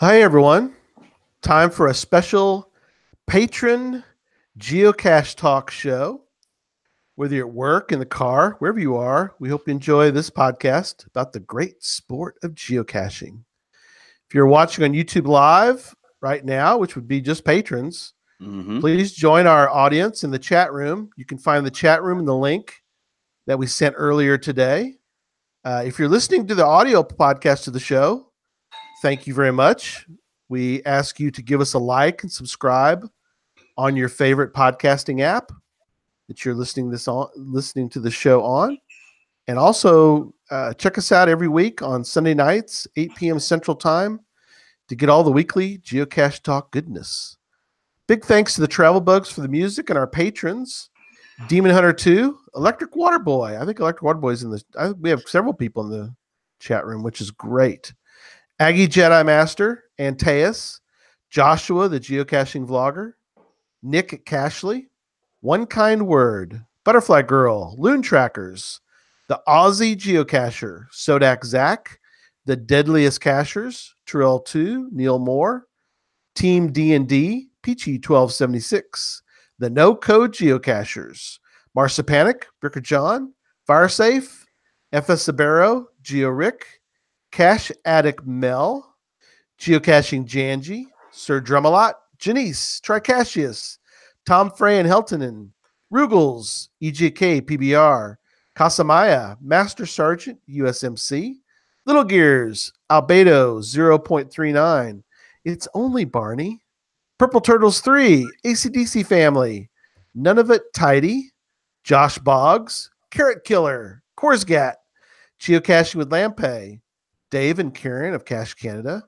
Hi, everyone. Time for a special patron geocache talk show. Whether you're at work, in the car, wherever you are, we hope you enjoy this podcast about the great sport of geocaching. If you're watching on YouTube Live right now, which would be just patrons, please join our audience in the chat room. You can find the chat room in the link that we sent earlier today. If you're listening to the audio podcast of the show, thank you very much. We ask you to give us a like and subscribe on your favorite podcasting app that you're listening to the show on. And also check us out every week on Sunday nights, 8 p.m. Central Time, to get all the weekly Geocache Talk goodness. Big thanks to the Travel Bugs for the music and our patrons. Demon Hunter 2, Electric Water Boy. I think Electric Water Boy is we have several people in the chat room, which is great. Aggie Jedi Master, Antaeus, Joshua, the geocaching vlogger, Nick Cashley, One Kind Word, Butterfly Girl, Loon Trackers, the Aussie Geocacher, Sodak Zach, the Deadliest Cachers, Terrell 2, Neil Moore, Team D&D, Peachy 1276, the No Code Geocachers, Marsapanic, Bricker John, Firesafe, FS Sabero, Geo Rick, Cache Addict Mel, Geocaching Janji, Sir Drumalot, Janice, Tricassius, Tom Frey and Heltonen, Rugels, EJK, PBR, Casamaya, Master Sergeant, USMC, Little Gears, Albedo, 0.39, It's Only Barney, Purple Turtles 3, ACDC Family, None of It Tidy, Josh Boggs, Carrot Killer, Korsgat, Geocaching with Lampe, Dave and Karen of Cache Canada,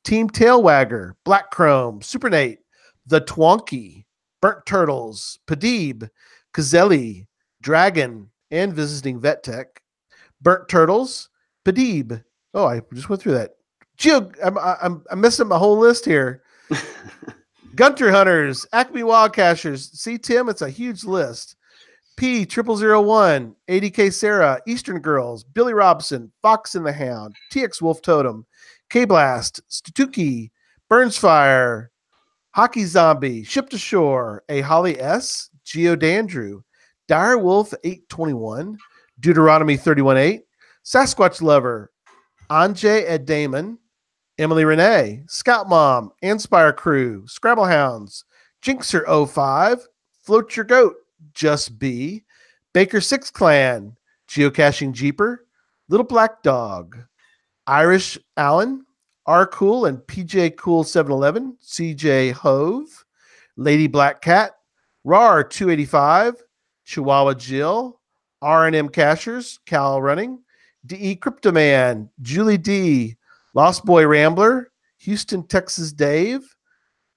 Team Tailwagger, Black Chrome, Super Nate, The Twonky, Burnt Turtles, Padib, Kazelli, Dragon, and Visiting Vet Tech, Burnt Turtles, Padib. Oh, I just went through that. I'm missing my whole list here. Gunter Hunters, Acme Wildcachers. See, Tim, it's a huge list. P0001, ADK Sarah, Eastern Girls, Billy Robson, Fox and the Hound, TX Wolf Totem, K-Blast, Statuki, Burnsfire, Hockey Zombie, Ship to Shore, A Holly S, Geo Dandrew, Dire Wolf 821, Deuteronomy 31.8, Sasquatch Lover, Anjay Ed Damon, Emily Renee, Scout Mom, Anspire Crew, Scrabble Hounds, Jinxer 05, Float Your Goat, Just Be, Baker Six Clan, Geocaching Jeeper, Little Black Dog, Irish Allen, R Cool and PJ Cool 711, CJ Hove, Lady Black Cat, RAR 285, Chihuahua Jill, R&M Cachers, Cal Running, DE Cryptoman, Julie D, Lost Boy Rambler, Houston, Texas Dave,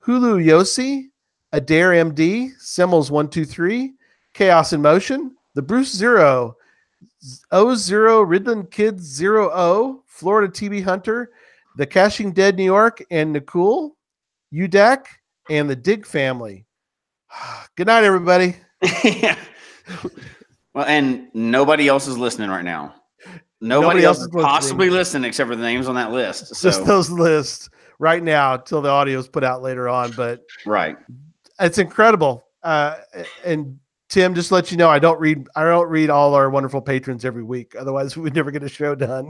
Hulu Yossi, Adair MD, Semmels 123, Chaos in Motion, the Bruce Zero, O0, Ridland Kids 00, Florida TB Hunter, the Caching Dead New York, and Nicole, UDAC, and the Dig family. Good night, everybody. Yeah. Well, and nobody else is listening right now. Nobody else is possibly listening except for the names on that list. So. Just those lists right now till the audio is put out later on. But right, it's incredible. And Tim, just to let you know, I don't read all our wonderful patrons every week. Otherwise, we would never get a show done.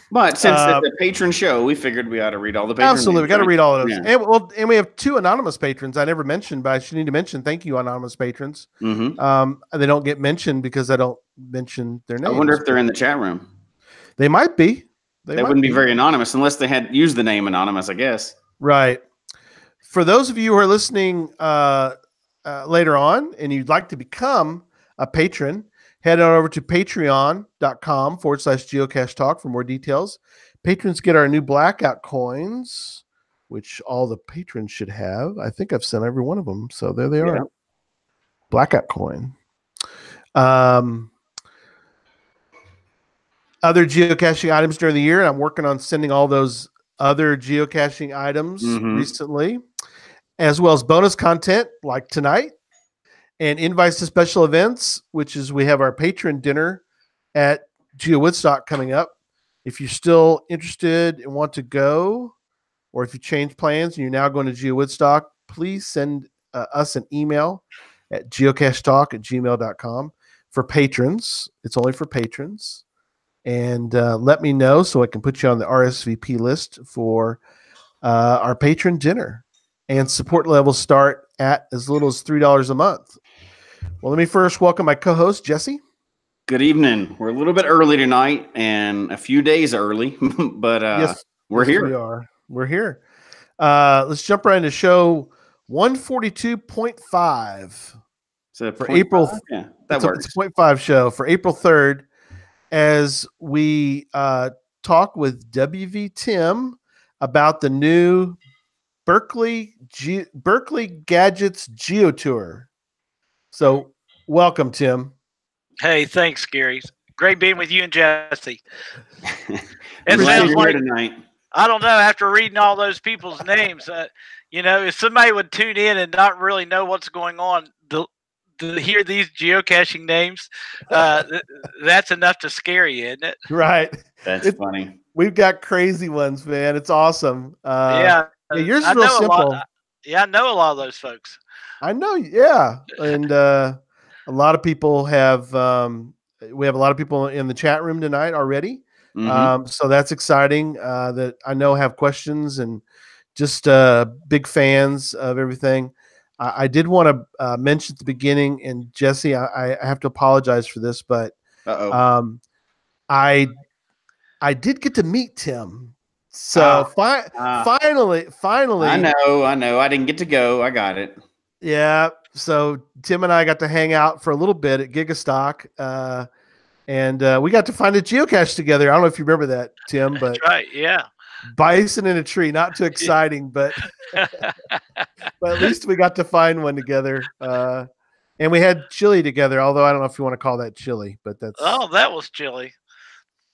But since it's a patron show, we figured we ought to read all the patrons. Absolutely, we got to read all of those. Yeah. And we have 2 anonymous patrons I never mentioned, but I should need to mention. Thank you, anonymous patrons. They don't get mentioned because I don't mention their names. I wonder if they're in the chat room. They might be. They wouldn't be very anonymous unless they had used the name anonymous, I guess. Right. For those of you who are listening later on and you'd like to become a patron, head on over to patreon.com/geocache talk for more details. Patrons get our new blackout coins, which all the patrons should have. I think I've sent every one of them. So there they are. Blackout coin. Other geocaching items during the year, and I'm working on sending all those other geocaching items recently, as well as bonus content like tonight. And invites to special events, which is we have our patron dinner at Geo Woodstock coming up If you're still interested and want to go, or if you change plans and you're now going to GeoWoodstock, please send us an email at geocachetalk@gmail.com. For patrons, it's only for patrons. And let me know so I can put you on the RSVP list for our patron dinner. And support levels start at as little as $3 a month. Well, let me first welcome my co-host, Jesse. Good evening. We're a little bit early tonight and a few days early, but yes, we're here. We are. We're here. Let's jump right into show 142.5 for April. Yeah, that works. It's a 0.5 show for April 3rd as we talk with WVTim about the new Berkeley Gadgets GeoTour. So welcome, Tim. Hey, thanks, Gary. Great being with you and Jesse. It sounds like tonight. I don't know. After reading all those people's names, if somebody would tune in and not really know what's going on, to hear these geocaching names, that's enough to scare you, isn't it? Right. That's funny. We've got crazy ones, man. It's awesome. Yours is real simple. I know a lot of those folks. I know. Yeah. And a lot of people have, we have a lot of people in the chat room tonight already. Mm-hmm. So that's exciting that I know have questions and just big fans of everything. I did want to mention at the beginning, and Jesse, I have to apologize for this, but I did get to meet Tim. So finally, I know. I didn't get to go. I got it. Yeah. So Tim and I got to hang out for a little bit at Gigastock, and we got to find a geocache together. I don't know if you remember that, Tim, but that's right. Yeah. Bison in a tree, not too exciting, but but at least we got to find one together. And we had chili together, although I don't know if you want to call that chili, but that's that was chili.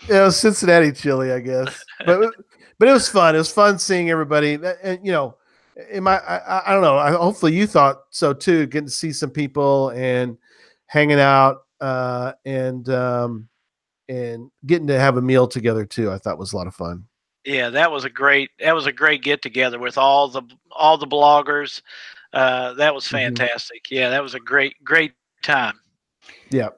Yeah, it was Cincinnati chili, I guess. But it was fun. It was fun seeing everybody. And I don't know. Hopefully you thought so too. Getting to see some people and hanging out and getting to have a meal together too. I thought was a lot of fun. Yeah, that was a great get together with all the bloggers. That was fantastic. Yeah, that was a great time. Yeah.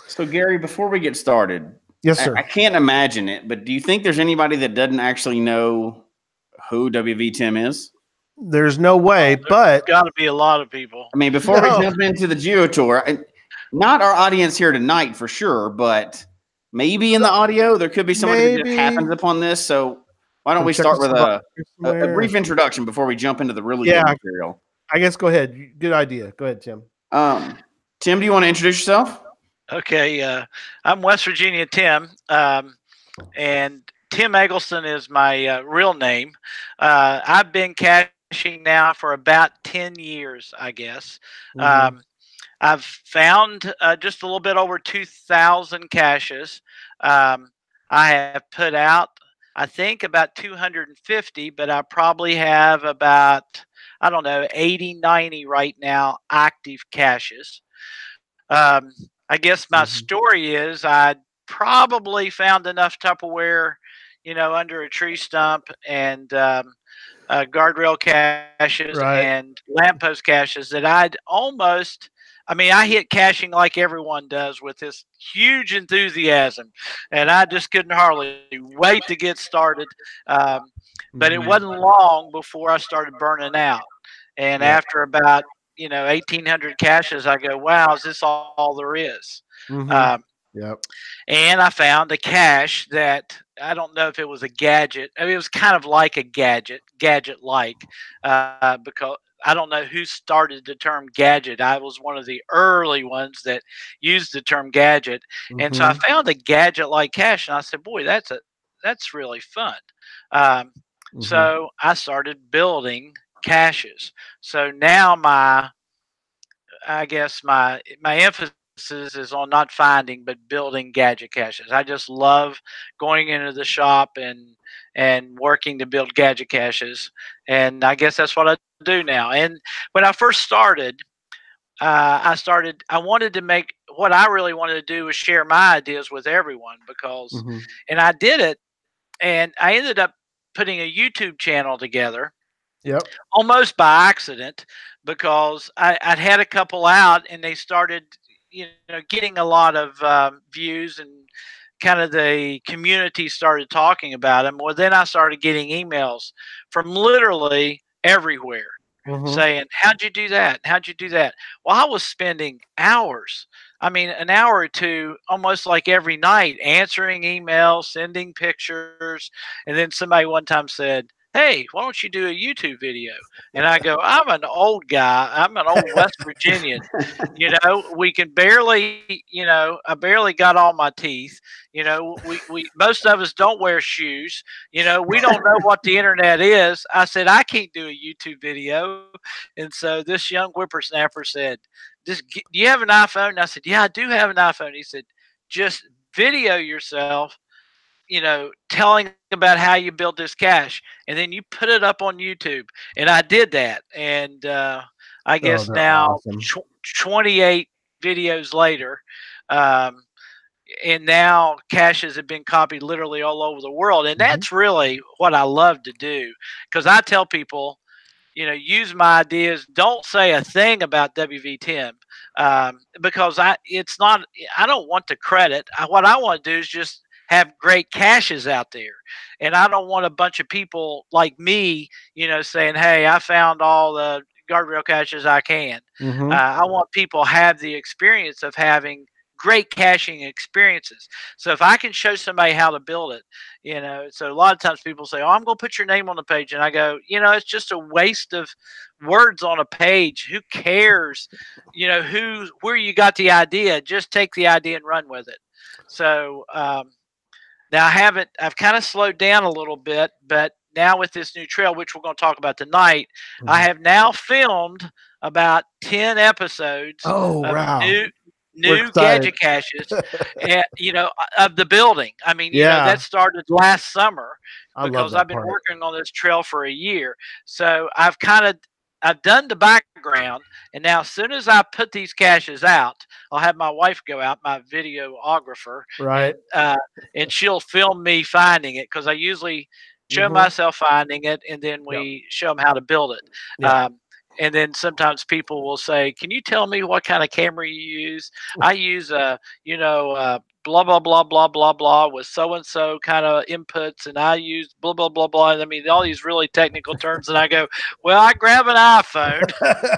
So Gary, before we get started, yes, sir. I can't imagine it, but do you think there's anybody that doesn't actually know who WVTim is? There's no way, but got to be a lot of people. I mean, before we jump into the GeoTour, not our audience here tonight for sure, but maybe in the audio there could be somebody that just happens upon this. So why don't we start with a brief introduction before we jump into the really good material? I guess go ahead. Good idea. Go ahead, Tim. Tim, do you want to introduce yourself? Okay. I'm West Virginia Tim, and Tim Eggleston is my real name. I've been caching now for about 10 years, I guess. I've found just a little bit over 2,000 caches. I have put out, I think, about 250, but I probably have about, 80, 90 right now active caches. I guess my story is I probably found enough Tupperware, under a tree stump and guardrail caches and lamppost caches that I'd almost, I hit caching like everyone does with this huge enthusiasm, and I just couldn't hardly wait to get started. But it wasn't long before I started burning out. And after about 1,800 caches, I go, wow, is this all there is? And I found a cache that I don't know if it was a gadget. It was kind of like a gadget-like, because I don't know who started the term gadget. I was one of the early ones that used the term gadget. And so I found a gadget-like cache, and I said, boy, that's really fun. So I started building caches. So now my emphasis is on not finding but building gadget caches. I just love going into the shop and working to build gadget caches, and I guess that's what I do now. And when I first started, I wanted to make, what I really wanted to do was share my ideas with everyone, because and I did it and I ended up putting a YouTube channel together. Yep. Almost by accident, because I'd had a couple out and they started, getting a lot of views, and kind of the community started talking about them. Well, then I started getting emails from literally everywhere saying, "How'd you do that? How'd you do that?" Well, I was spending hours. I mean, an hour or two, almost like every night, answering emails, sending pictures. And then somebody one time said, "Hey, why don't you do a YouTube video?" And I go, "I'm an old guy. I'm an old West Virginian. We can barely, I barely got all my teeth. We most of us don't wear shoes. We don't know what the internet is." I said, "I can't do a YouTube video." And so this young whippersnapper said, "Do you have an iPhone?" And I said, "Yeah, I do have an iPhone." He said, "Just video yourself, telling about how you build this cache, and then you put it up on YouTube." And I did that. And I guess now awesome. 28 videos later, and now caches have been copied literally all over the world. And that's really what I love to do, because I tell people, use my ideas. Don't say a thing about WVTim, because I don't want the credit. What I want to do is just have great caches out there. And I don't want a bunch of people like me, saying, "Hey, I found all the guardrail caches I can." I want people to have the experience of having great caching experiences. So if I can show somebody how to build it, so a lot of times people say, "Oh, I'm going to put your name on the page." And I go, it's just a waste of words on a page. Who cares, where you got the idea? Just take the idea and run with it. So now I've kind of slowed down a little bit, but now with this new trail, which we're going to talk about tonight, I have now filmed about 10 episodes of new gadget caches, and of the building. I mean, that started last summer, because I've been working on this trail for a year. So I've done the background, and now as soon as I put these caches out, I'll have my wife go out, my videographer, right, and she'll film me finding it, because I usually show myself finding it, and then we show them how to build it. And then sometimes people will say, "Can you tell me what kind of camera you use?" I use blah blah blah blah blah blah with so and so kind of inputs, and I use blah blah blah blah. I mean, all these really technical terms, and I go, "Well, I grab an iPhone."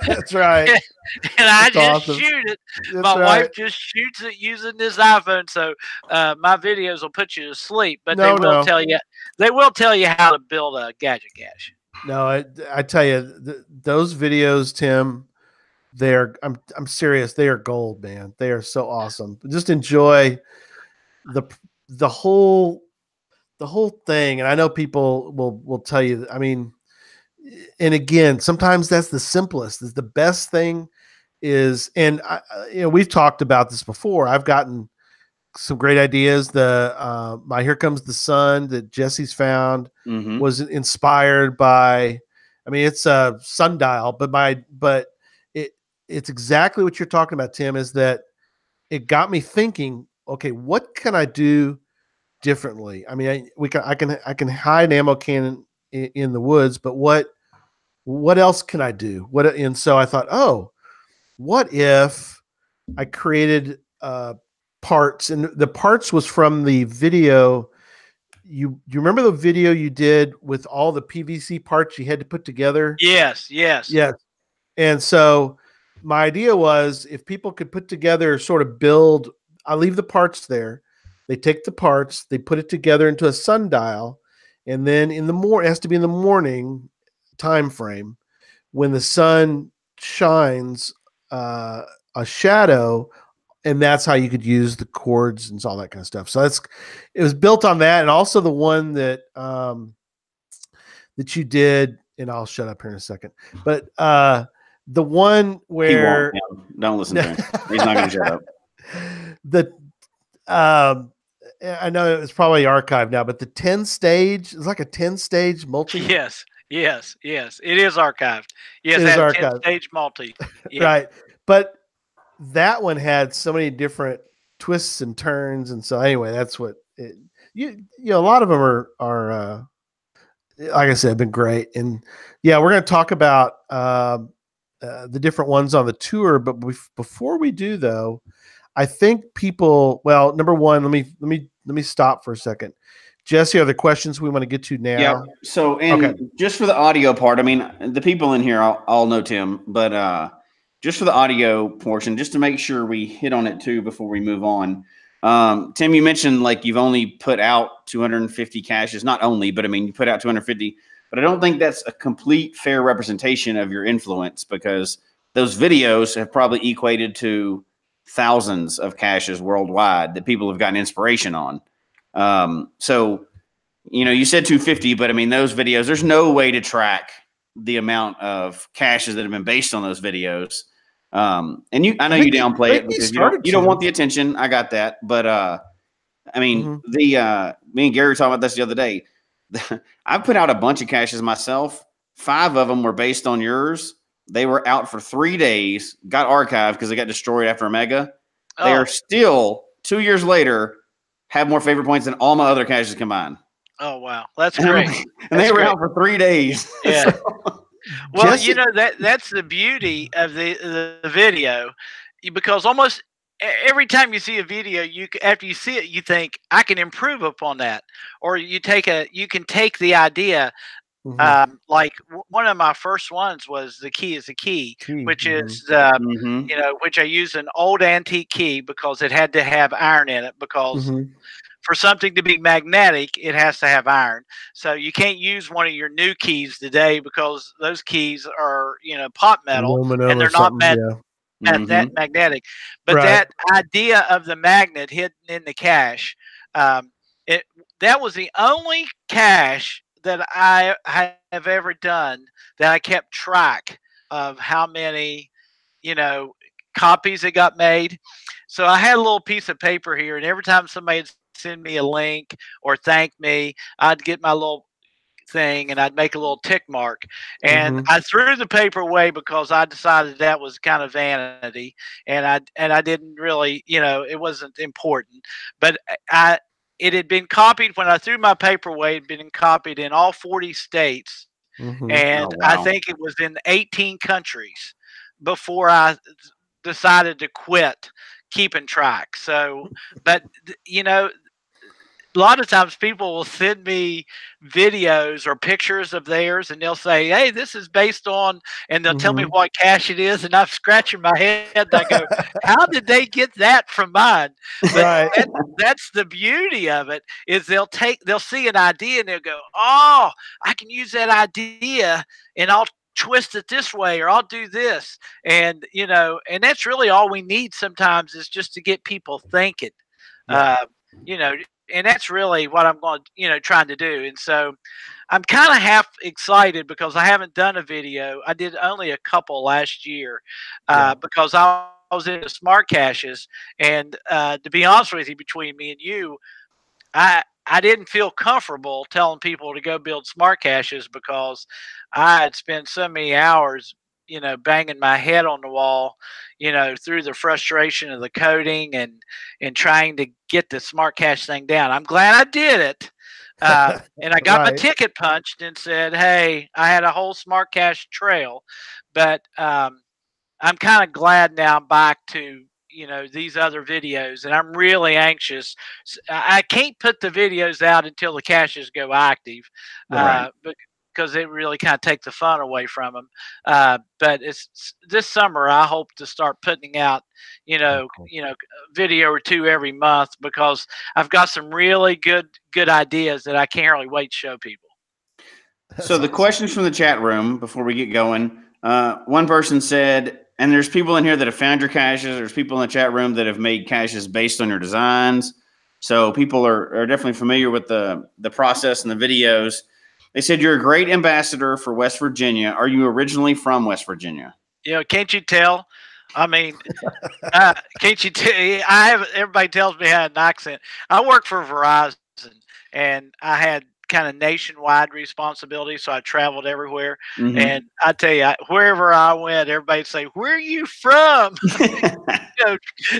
That's right. And I just shoot it. My wife just shoots it using this iPhone. So my videos will put you to sleep, but they will tell you. They will tell you how to build a gadget cache. No, I tell you, those videos, Tim, I'm serious. They are gold, man. They are so awesome. Just enjoy the whole thing. And I know people will tell you, I mean, and again, sometimes that's the simplest. Is the best thing is, and we've talked about this before. I've gotten some great ideas. The my Here Comes the Sun that Jesse's found was inspired by, I mean, it's a sundial, but it's exactly what you're talking about, Tim, is that it got me thinking, okay, what can I do differently? I mean, I can hide an ammo cannon in the woods, but what else can I do? And so I thought, oh, what if I created parts, and the parts was from the video. You remember the video you did with all the PVC parts you had to put together? Yes. And so my idea was, if people could put together, sort of build, I leave the parts there. They take the parts, they put it together into a sundial, and then it has to be in the morning time frame, when the sun shines a shadow, and that's how you could use the cords and all that kind of stuff. So it was built on that, and also the one that that you did, and I'll shut up here in a second. But the one where don't listen to him, he's not going to shut up. I know it's probably archived now, but the 10-stage is like a 10-stage multi. Yes, it is archived. Yes, it is archived. 10-stage multi. Yeah. Right, but that one had so many different twists and turns, and so anyway, that's what a lot of them are like I said, have been great. And yeah, we're going to talk about the different ones on the tour. But before we do, though, I think people. Well, number one, let me stop for a second. Jesse, are there questions we want to get to now? Yeah. So, and just for the audio part, I mean, the people in here all know Tim, but just for the audio portion, just to make sure we hit on it too before we move on. Tim, you mentioned like you've only put out 250 caches, not only, but I mean, you put out 250, but I don't think that's a complete fair representation of your influence, because those videos have probably equated to thousands of caches worldwide that people have gotten inspiration on. So, you said 250, but I mean, those videos, there's no way to track the amount of caches that have been based on those videos. And I know you downplay it because you don't want the attention. I got that. But I mean, me and Gary were talking about this the other day. I've put out a bunch of caches myself. 5 of them were based on yours. They were out for 3 days, got archived because they got destroyed after a mega. Oh. They are still 2 years later have more favorite points than all my other caches combined. Oh, wow. That's great. And they were out for 3 days. Yeah. Well, Jesse, that's the beauty of the video, because almost every time you see a video, after you see it, you think I can improve upon that, or you can take the idea. Like one of my first ones was the key is the key, which is which I used an old antique key because it had to have iron in it, because for something to be magnetic, it has to have iron. So you can't use one of your new keys today because those keys are, pot metal, and they're not that magnetic. But that idea of the magnet hidden in the cache, that was the only cache that I have ever done that I kept track of how many, copies it got made. So I had a little piece of paper here, and every time somebody send me a link or thank me, I'd get my little thing and I'd make a little tick mark, and I threw the paper away because I decided that was kind of vanity, and I didn't really, it wasn't important. But it had been copied when I threw my paper away. It had been copied in all 40 states, and I think it was in 18 countries before I decided to quit keeping track. So, but a lot of times people will send me videos or pictures of theirs, and they'll say, "Hey, this is based on," and they'll tell me what cache it is, and I'm scratching my head. And I go, "How did they get that from mine?" But that's the beauty of it, is they'll see an idea and they'll go, "Oh, I can use that idea, and I'll twist it this way, or I'll do this," and and that's really all we need sometimes, is just to get people thinking. And that's really what I'm going, trying to do. And so I'm kind of half excited because I haven't done a video. I did only a couple last year because I was into smart caches. And to be honest with you, between me and you, I didn't feel comfortable telling people to go build smart caches because I had spent so many hours, banging my head on the wall, through the frustration of the coding and trying to get the smart cache thing down. I'm glad I did it. And I got my ticket punched and said, "Hey, I had a whole smart cache trail." But I'm kind of glad now I'm back to, these other videos, and I'm really anxious. I can't put the videos out until the caches go active, because it really kind of take the fun away from them. But it's this summer, I hope to start putting out, video or 2 every month, because I've got some really good ideas that I can't really wait to show people. So the questions from the chat room before we get going. One person said, and there's people in here that have found your caches. There's people in the chat room that have made caches based on your designs. So people are definitely familiar with the process and the videos. They said you're a great ambassador for West Virginia. Are you originally from West Virginia? Can't you tell? I mean, can't you tell? Everybody tells me I had an accent. I work for Verizon, and I had kind of nationwide responsibility, so I traveled everywhere. And I tell you, wherever I went, everybody'd say, "Where are you from?"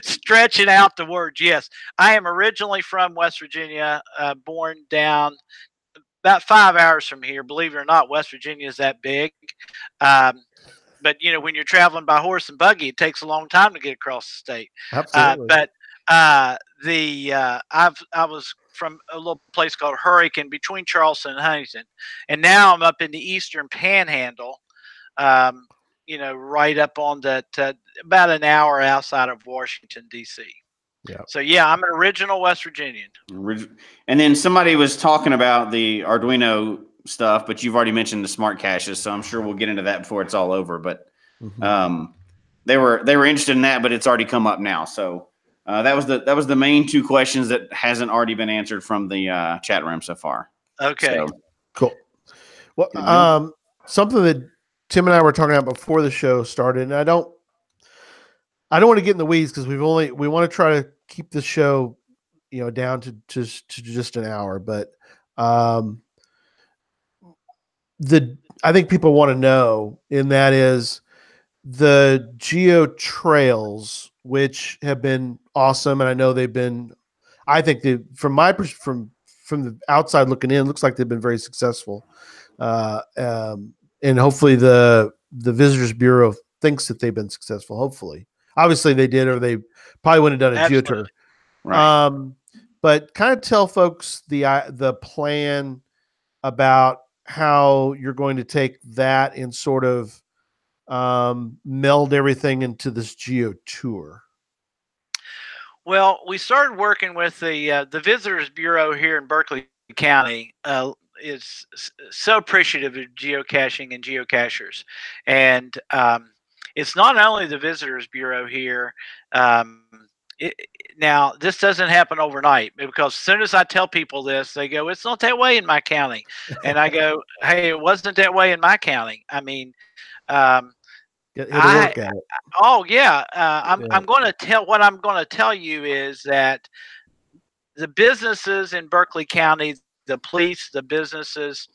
Stretching out the words. Yes, I am originally from West Virginia, born down about 5 hours from here. Believe it or not, West Virginia is that big. But when you're traveling by horse and buggy, it takes a long time to get across the state. Absolutely. I was from a little place called Hurricane between Charleston and Huntington, and now I'm up in the Eastern Panhandle. Right up on that, about an hour outside of Washington D.C. Yeah. So yeah, I'm an original West Virginian. And then somebody was talking about the Arduino stuff, but you've already mentioned the smart caches, so I'm sure we'll get into that before it's all over. But they were interested in that, but it's already come up now. So that was the main two questions that hasn't already been answered from the chat room so far. Okay, so, cool. Well, something that Tim and I were talking about before the show started, and I don't want to get in the weeds because we want to try to keep the show, down to just an hour. But I think people want to know, and that is the Geo Trails, which have been awesome, and I know they've been. I think from the outside looking in, looks like they've been very successful, and hopefully the Visitors Bureau thinks that they've been successful. Hopefully, obviously they did, or they probably wouldn't have done a GeoTour. Right. But kind of tell folks the plan about how you're going to take that and sort of meld everything into this GeoTour. Well, we started working with the Visitors Bureau here in Berkeley County. Is so appreciative of geocaching and geocachers, and it's not only the Visitors Bureau here. Now, this doesn't happen overnight, because as soon as I tell people this, they go, "It's not that way in my county," and I go, "Hey, it wasn't that way in my county." I mean, I'm going to tell what I'm going to tell you is that the businesses in Berkeley County, the police, the businesses,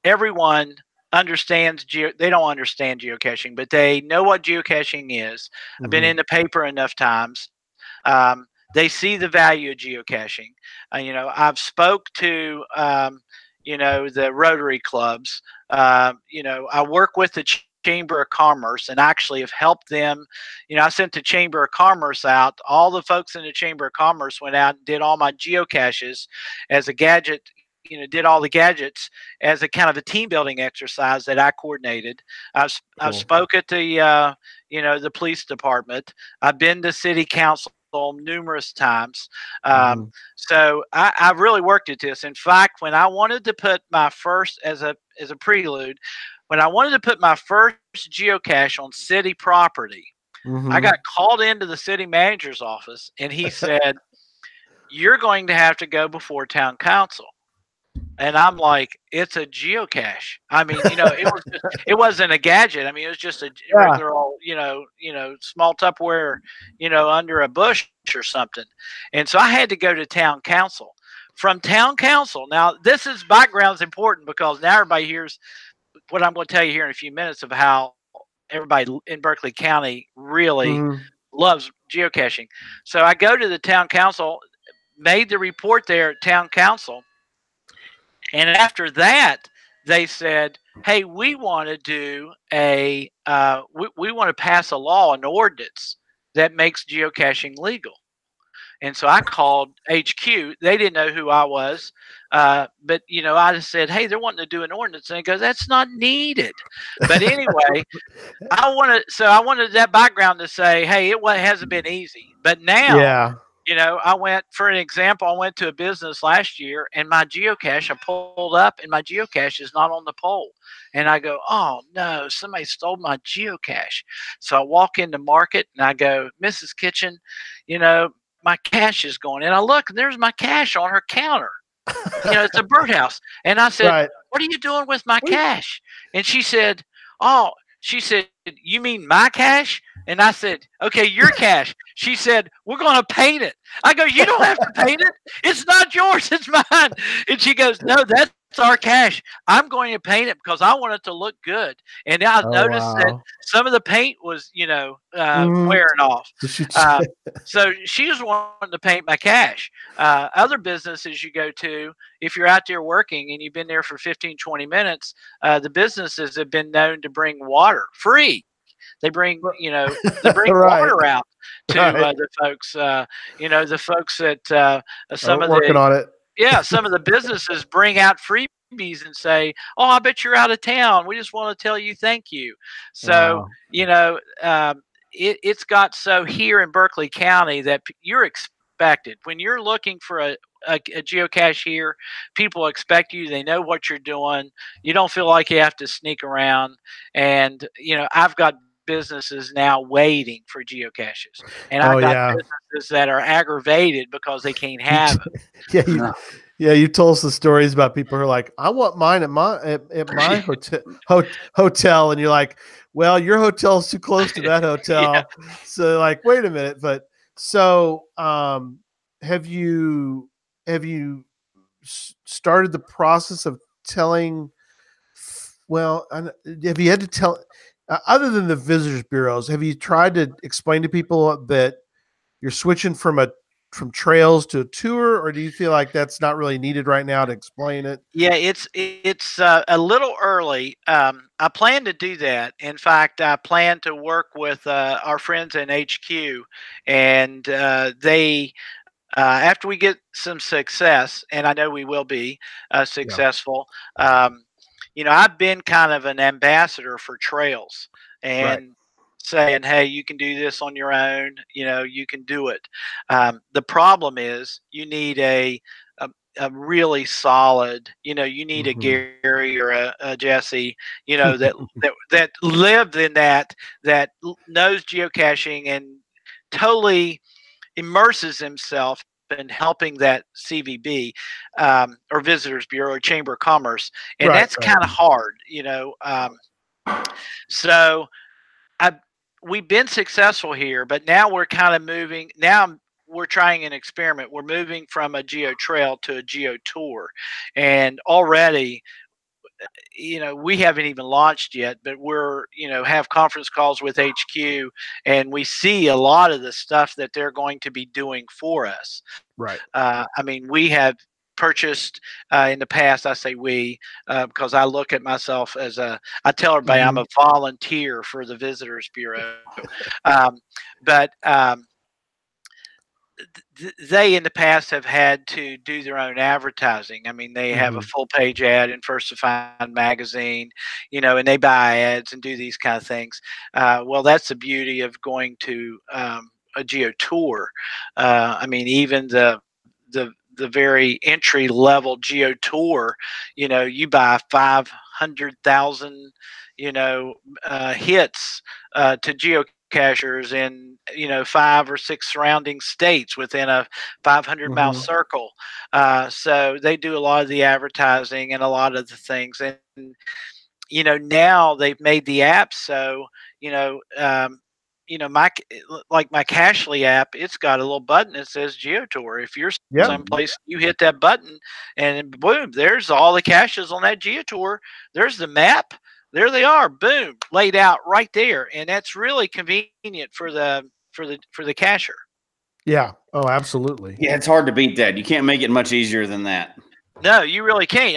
everyone understands they don't understand geocaching, but they know what geocaching is. I've been in the paper enough times. They see the value of geocaching. I've spoke to the Rotary clubs. I work with the Chamber of Commerce and actually have helped them. I sent the Chamber of Commerce out. All the folks in the Chamber of Commerce went out and did all my geocaches as a gadget. Did all the gadgets as a kind of a team building exercise that I coordinated. I've spoke at the the police department. I've been to city council numerous times. So I've really worked at this. In fact, when I wanted to put my first, as a prelude, when I wanted to put my first geocache on city property, I got called into the city manager's office, and he said, "You're going to have to go before town council." And I'm like, "It's a geocache." I mean, it wasn't a gadget. I mean, it was just a regular old, small Tupperware, under a bush or something. And so I had to go to town council. From town council, now this is background is important, because now everybody hears what I'm going to tell you here in a few minutes of how everybody in Berkeley County really loves geocaching. So I go to the town council, made the report there at town council. And after that, they said, "Hey, we want to do we want to pass a law, an ordinance that makes geocaching legal." And so I called HQ. They didn't know who I was, but I just said, "Hey, they're wanting to do an ordinance," and they go, "That's not needed." But anyway, I wanted that background to say, "Hey, it hasn't been easy," but now. I went, for an example, I went to a business last year, and my geocache, I pulled up and my geocache is not on the pole. And I go, "Oh no, somebody stole my geocache." So I walk into market and I go, "Mrs. Kitchen, my cache is gone." And I look, and there's my cache on her counter. It's a birdhouse. And I said, "What are you doing with my cache?" And she said, "You mean my cache?" And I said, "Okay, your cache." She said, "We're going to paint it." I go, "You don't have to paint it. It's not yours. It's mine." And she goes, "No, that's our cache. I'm going to paint it because I want it to look good. And I noticed that some of the paint was, wearing off. So she was wanting to paint my cache. Other businesses you go to, if you're out there working and you've been there for 15, 20 minutes, the businesses have been known to bring water free. They bring, water out to the folks, the folks that some of working on it. Yeah, some of the businesses bring out freebies and say, "Oh, I bet you're out of town. We just want to tell you thank you." So, it's got so here in Berkeley County that you're expected when you're looking for a geocache here. People expect you. They know what you're doing. You don't feel like you have to sneak around. And I've got businesses now waiting for geocaches, and I've got businesses that are aggravated because they can't have them. You told us the stories about people who are like, I want mine at my hotel, and you're like, well, your hotel's too close to that hotel. So like, wait a minute, but so have you started the process of telling? Well, have you had to tell? Other than the visitors bureaus, have you tried to explain to people that you're switching from trails to a tour, or do you feel like that's not really needed right now to explain it? Yeah, it's a little early. I plan to do that. In fact, I plan to work with our friends in HQ, and they after we get some success, and I know we will be successful. I've been kind of an ambassador for trails and saying, hey, you can do this on your own. You can do it. The problem is you need a really solid, you need a Gary or a Jesse, that lived in that knows geocaching and totally immerses himself in helping that CVB or Visitors Bureau or Chamber of Commerce, and that's kind of hard, So we've been successful here, but now we're kind of moving. Now we're trying an experiment. We're moving from a geo trail to a GeoTour, and already, we haven't even launched yet, but we're, have conference calls with HQ, and we see a lot of the stuff that they're going to be doing for us. Right. We have purchased in the past. I say we because I look at myself as I tell everybody I'm a volunteer for the Visitors Bureau, but they in the past have had to do their own advertising. They have a full page ad in First to Find magazine, and they buy ads and do these kind of things. Well, that's the beauty of going to a GeoTour. Even the very entry level GeoTour, you buy 500,000, hits to geocachers in 5 or 6 surrounding states within a 500-mile circle. So they do a lot of the advertising and a lot of the things, and now they've made the app so my Cachly app, it's got a little button that says GeoTour. If you're someplace, you hit that button, and boom, there's all the caches on that GeoTour. There's the map. There they are, boom, laid out right there, and that's really convenient for the cacher. Yeah. Oh, absolutely. Yeah, it's hard to beat that. You can't make it much easier than that. No, you really can't.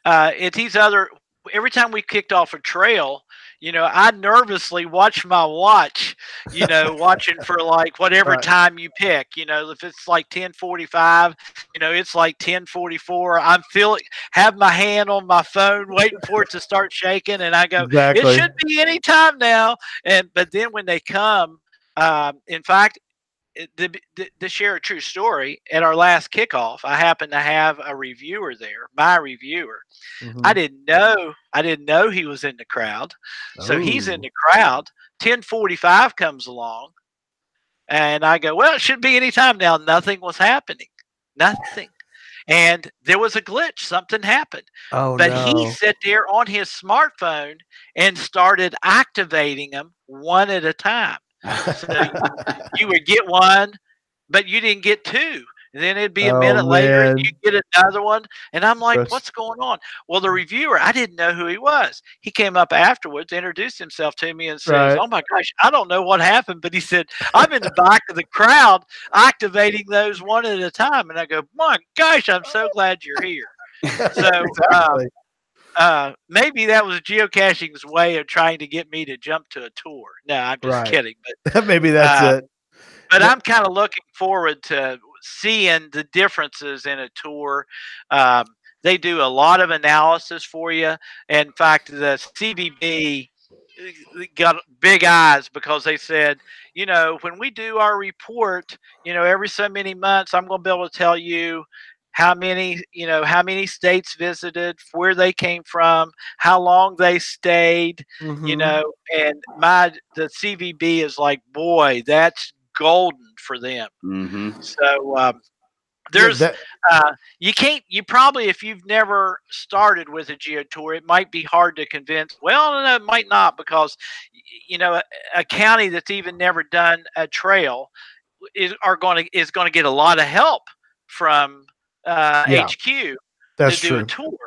It's these other. Every time we kicked off a trail, I nervously watch my watch, watching for like whatever time you pick. If it's like 10:45, it's like 10:44. I'm have my hand on my phone waiting for it to start shaking, and I go, it should be any time now. But then when they come, in fact, to share a true story, at our last kickoff, I happened to have a reviewer there, my reviewer. I didn't know he was in the crowd. So he's in the crowd. 10:45 comes along, and I go, well, it should be any time now. Nothing was happening. Nothing. And there was a glitch. Something happened. But he sat there on his smartphone and started activating them one at a time. So you would get one, but you didn't get two. And then it'd be a minute later and you get another one. And I'm like, Yes. what's going on? Well, the reviewer, I didn't know who he was. He came up afterwards, introduced himself to me and says, oh my gosh, I don't know what happened. But he said, I'm in the back of the crowd activating those one at a time. And I go, my gosh, I'm so glad you're here. So Exactly. maybe that was geocaching's way of trying to get me to jump to a tour. No, I'm just kidding. But maybe that's it. But I'm kind of looking forward to seeing the differences in a tour. They do a lot of analysis for you. In fact, the CVB got big eyes because they said, you know, when we do our report, you know, every so many months, I'm going to be able to tell you how many states visited, where they came from, how long they stayed, you know, and the CVB is like, boy, that's golden for them. So there's you probably, if you've never started with a GeoTour, it might be hard to convince. Well, no, it might not, because you know, a county that's even never done a trail is going to get a lot of help from HQ to do a tour.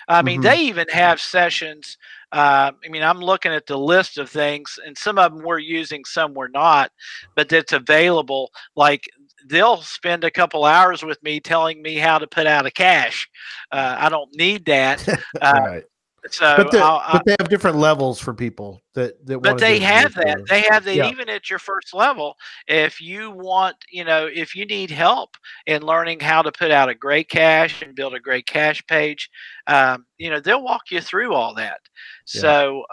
I mean, they even have sessions. I mean, I'm looking at the list of things, and some of them we're using, some we're not, but that's available. Like, they'll spend a couple hours with me telling me how to put out a cache. I don't need that. Right. So, but they have different levels for people that want. But they have that. They have that even at your first level. If you want, you know, if you need help in learning how to put out a great cache and build a great cache page, you know, they'll walk you through all that. So,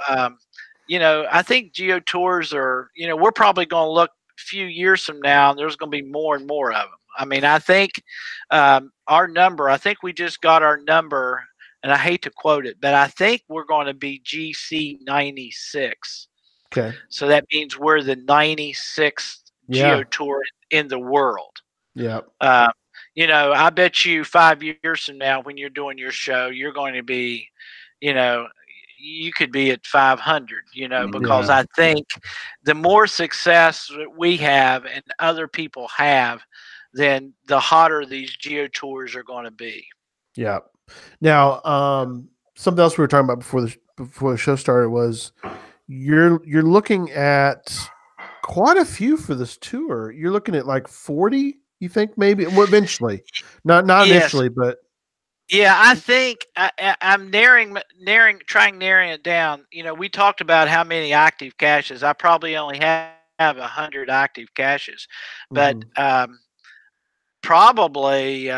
you know, I think GeoTours are, you know, we're probably going to look a few years from now, and there's going to be more and more of them. I mean, I think our number, I think we just got our number. And I hate to quote it, but I think we're going to be GC 96. Okay. So that means we're the 96th GeoTour in the world. Yeah. You know, I bet you 5 years from now, when you're doing your show, you're going to be, you know, you could be at 500, you know, because I think the more success that we have and other people have, then the hotter these GeoTours are going to be. Yeah. Now, something else we were talking about before the show started was you're looking at quite a few for this tour. You're looking at like 40, you think, maybe? Well, eventually, not initially, but yeah, I think I'm narrowing it down. You know, we talked about how many active caches. I probably only have 100 active caches, but probably.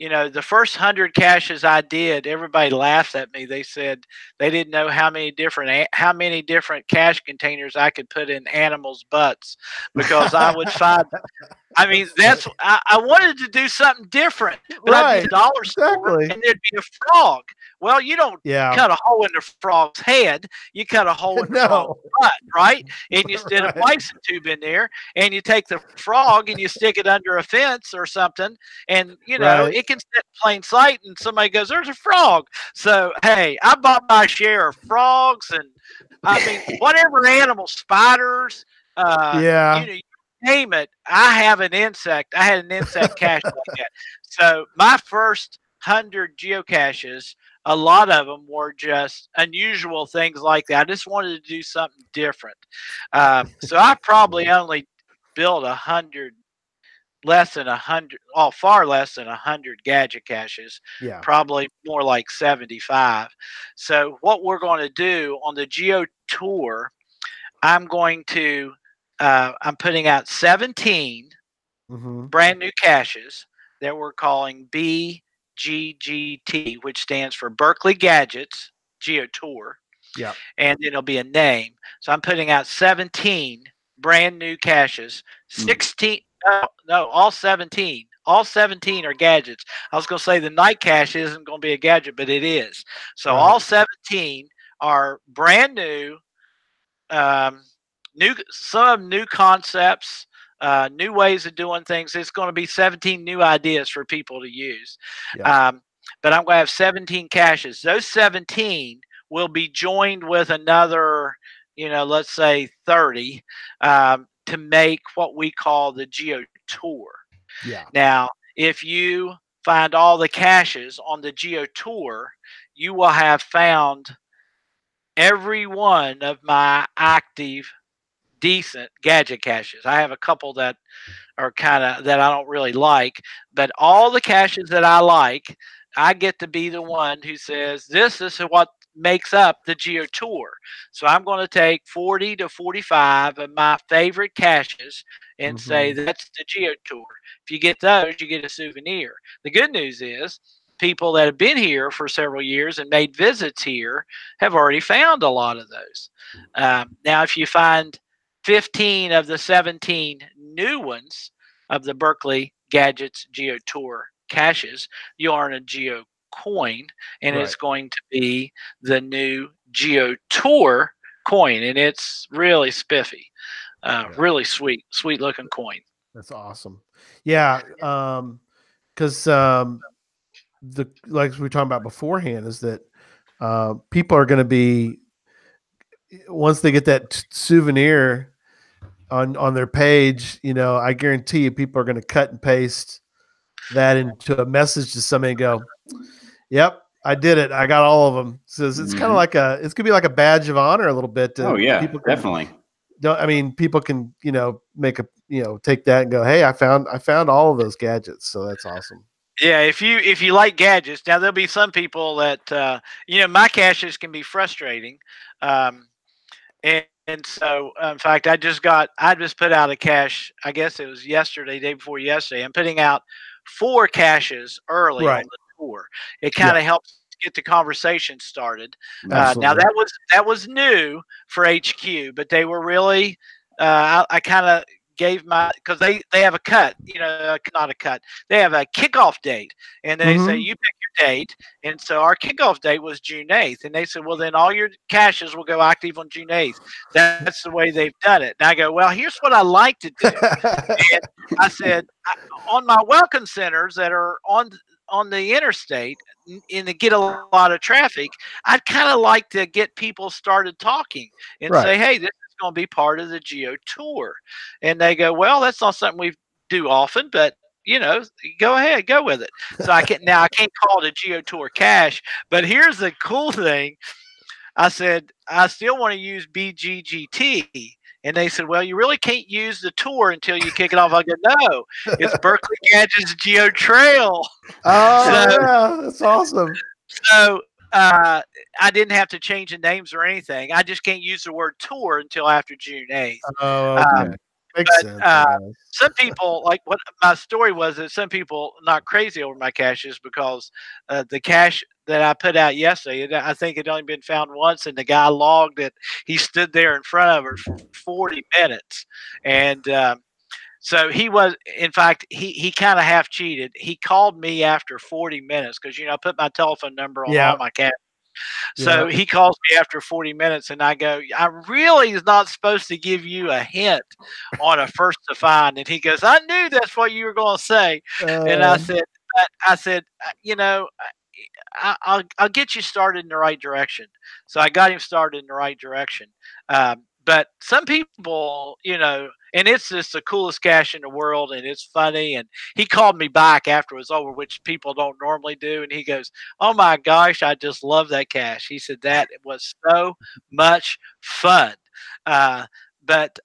You know, the first 100 caches I did, everybody laughed at me. They said they didn't know how many different cache containers I could put in animals' butts, because I would find. I mean, I wanted to do something different, but I'd be at the dollar store and there'd be a frog. Well, you don't cut a hole in the frog's head. You cut a hole in the frog's butt, right? And you stick a bison tube in there, and you take the frog and you stick it under a fence or something, and, you know, it can sit in plain sight, and somebody goes, there's a frog. So, hey, I bought my share of frogs, and, I mean, whatever animal, spiders, you know, name it. I had an insect cache like that. So my first 100 geocaches, a lot of them were just unusual things like that. I just wanted to do something different. So I probably only built 100, far less than 100 gadget caches. Probably more like 75. So what we're going to do on the GeoTour, I'm putting out 17 brand new caches that we're calling BGGT, which stands for Berkeley Gadgets GeoTour. Yeah. And it'll be a name. So I'm putting out 17 brand new caches. 16, all 17. All 17 are gadgets. I was going to say the night cache isn't going to be a gadget, but it is. So all 17 are brand new. Some new concepts, new ways of doing things. It's going to be 17 new ideas for people to use. But I'm going to have 17 caches. Those 17 will be joined with another, you know, let's say 30 to make what we call the GeoTour. Now, if you find all the caches on the GeoTour, you will have found every one of my active, decent gadget caches. I have a couple that are kind of that I don't really like, but all the caches that I like, I get to be the one who says this is what makes up the GeoTour. So I'm going to take 40 to 45 of my favorite caches and say that's the GeoTour. If you get those, you get a souvenir. The good news is people that have been here for several years and made visits here have already found a lot of those. Now, if you find 15 of the 17 new ones of the Berkeley Gadgets GeoTour caches, you earn a Geo coin, and it's going to be the new GeoTour coin, and it's really spiffy, really sweet looking coin. That's awesome. Yeah, because the like we were talking about beforehand is that people are going to be, once they get that souvenir on their page, you know, I guarantee you people are going to cut and paste that into a message to somebody and go, yep, I did it. I got all of them. So it's kind of like it's gonna be like a badge of honor a little bit. People can, definitely. I mean, people can, you know, take that and go, hey, I found all of those gadgets. So that's awesome. Yeah, if you like gadgets, now there'll be some people that you know, my caches can be frustrating, and so in fact, I just put out a cache. I guess it was yesterday, day before yesterday. I'm putting out 4 caches early on the tour. It kind of helps get the conversation started. Now that was new for HQ, but they were really I kind of gave because they have a cut, you know, not a cut. They have a kickoff date, and they say you pick your date. And so our kickoff date was June 8th, and they said, well, then all your caches will go active on June 8th. That's the way they've done it. And I go, well, here's what I like to do. And I said, on my welcome centers that are on the interstate and to get a lot of traffic, I'd kind of like to get people started talking and say, hey, this is going to be part of the GeoTour. And they go, well, that's not something we do often, but you know, go ahead, go with it. So I can't call it a GeoTour cache, but here's the cool thing. I said, I still want to use BGGT. And they said, well, you really can't use the tour until you kick it off. I go, no, it's Berkeley Gadgets Geo Trail. Oh, yeah, that's awesome. So I didn't have to change the names or anything. I just can't use the word tour until after June 8th. Oh, okay. Makes sense. Some people, like what my story was, that some people not crazy over my caches because the cache that I put out yesterday, I think it only been found once, and the guy logged that he stood there in front of it for 40 minutes. And so he was, in fact, he kind of half cheated. He called me after 40 minutes because, you know, I put my telephone number on all my caches. So he calls me after 40 minutes, and I go, I really is not supposed to give you a hint on a first to find. And he goes, I knew that's what you were going to say. And I said, you know, I'll get you started in the right direction. So I got him started in the right direction. But some people, you know, and it's just the coolest cache in the world, and it's funny. And he called me back after it was over, which people don't normally do. And he goes, oh my gosh, I just love that cache. He said that it was so much fun. But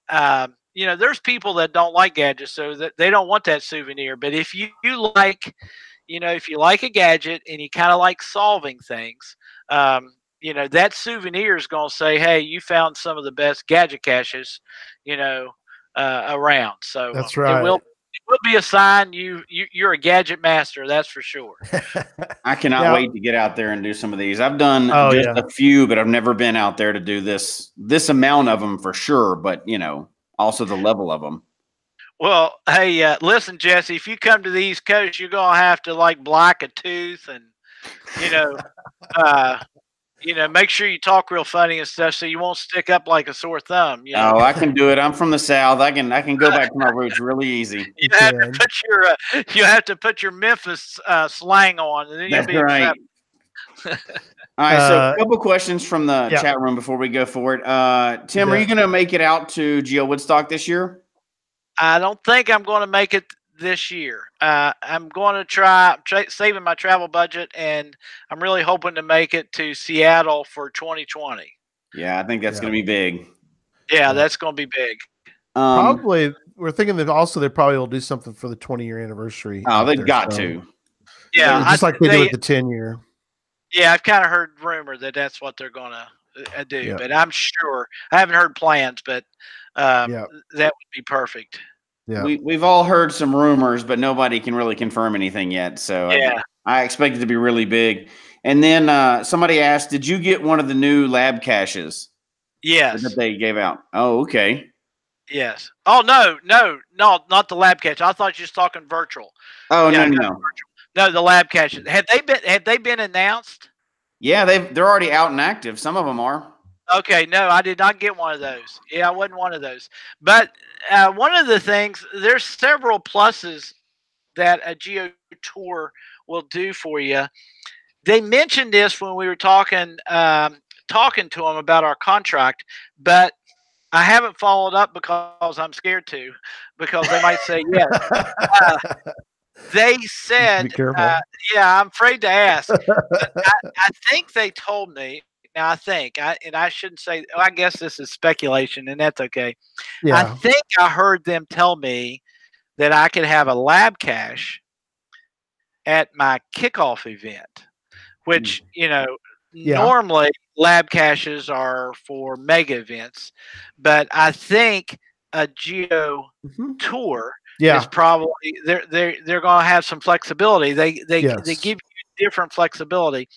you know, there's people that don't like gadgets, so that they don't want that souvenir. But if you like, you know, if you like a gadget and you kind of like solving things, you know, that souvenir is going to say, hey, you found some of the best gadget caches, you know, around. So that's right. It will be a sign you're a gadget master. That's for sure. I cannot wait to get out there and do some of these. I've done a few, but I've never been out there to do this amount of them for sure. But, you know, also the level of them. Well, hey, listen, Jesse, if you come to the East Coast, you're going to have to like black a tooth and, you know, make sure you talk real funny and stuff so you won't stick up like a sore thumb. You know? Oh, I can do it. I'm from the South. I can go back to my roots really easy. You have to put your Memphis slang on, and then you'll be right. All right, so a couple questions from the chat room before we go forward. Tim, are you going to make it out to Geo Woodstock this year? I don't think I'm going to make it this year. I'm going to try saving my travel budget, and I'm really hoping to make it to Seattle for 2020. Yeah, I think that's going to be big. Yeah, that's going to be big. Probably, we're thinking that also they probably will do something for the 20-year anniversary. Oh, they've got to. Yeah, just like they do with the 10-year. Yeah, I've kind of heard rumor that that's what they're going to do, but I'm sure I haven't heard plans, but that would be perfect. Yeah, we've all heard some rumors, but nobody can really confirm anything yet. So I expect it to be really big. And then somebody asked, did you get one of the new lab caches? Yes. That they gave out. Oh, okay. Yes. Oh, no, not the lab cache. I thought you were talking virtual. Oh, no. No, the lab caches. Have they been announced? Yeah, they're already out and active. Some of them are. Okay, no, I did not get one of those. Yeah, I wasn't one of those. But one of the things, there's several pluses that a GeoTour will do for you. They mentioned this when we were talking to them about our contract, but I haven't followed up because I'm scared to, because they might say yes. They said, yeah, I'm afraid to ask. But I think they told me. Now I shouldn't say. I guess this is speculation, and that's okay. Yeah. I think I heard them tell me that I could have a lab cache at my kickoff event, which normally lab caches are for mega events, but I think a Geo Tour is probably they're going to have some flexibility. They give you different flexibility.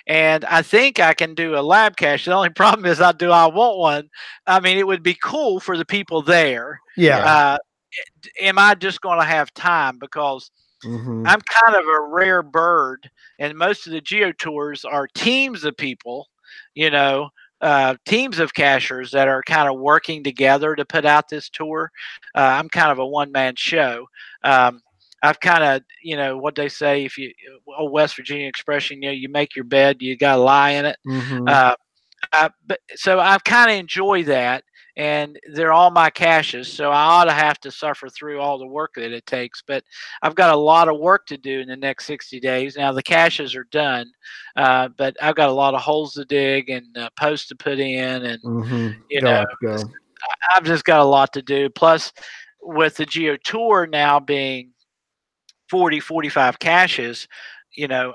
And I think I can do a lab cache. The only problem is I want one. I mean, it would be cool for the people there. Yeah. Am I just going to have time? Because I'm kind of a rare bird, and most of the GeoTours are teams of people, teams of cachers that are kind of working together to put out this tour. I'm kind of a one-man show. I've kind of, what they say, if you, West Virginia expression, you make your bed, you got to lie in it. So I kind of enjoy that, and they're all my caches, so I ought to have to suffer through all the work that it takes. But I've got a lot of work to do in the next 60 days. Now the caches are done, but I've got a lot of holes to dig and posts to put in, and I've just got a lot to do. Plus, with the GeoTour now being 45 caches,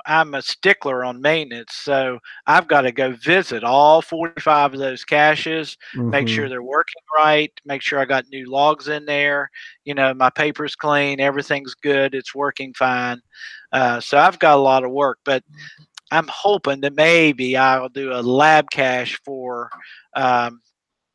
I'm a stickler on maintenance, so I've got to go visit all 45 of those caches, make sure they're working right, make sure I got new logs in there, my paper's clean, everything's good, it's working fine. So I've got a lot of work, but I'm hoping that maybe I'll do a lab cache for the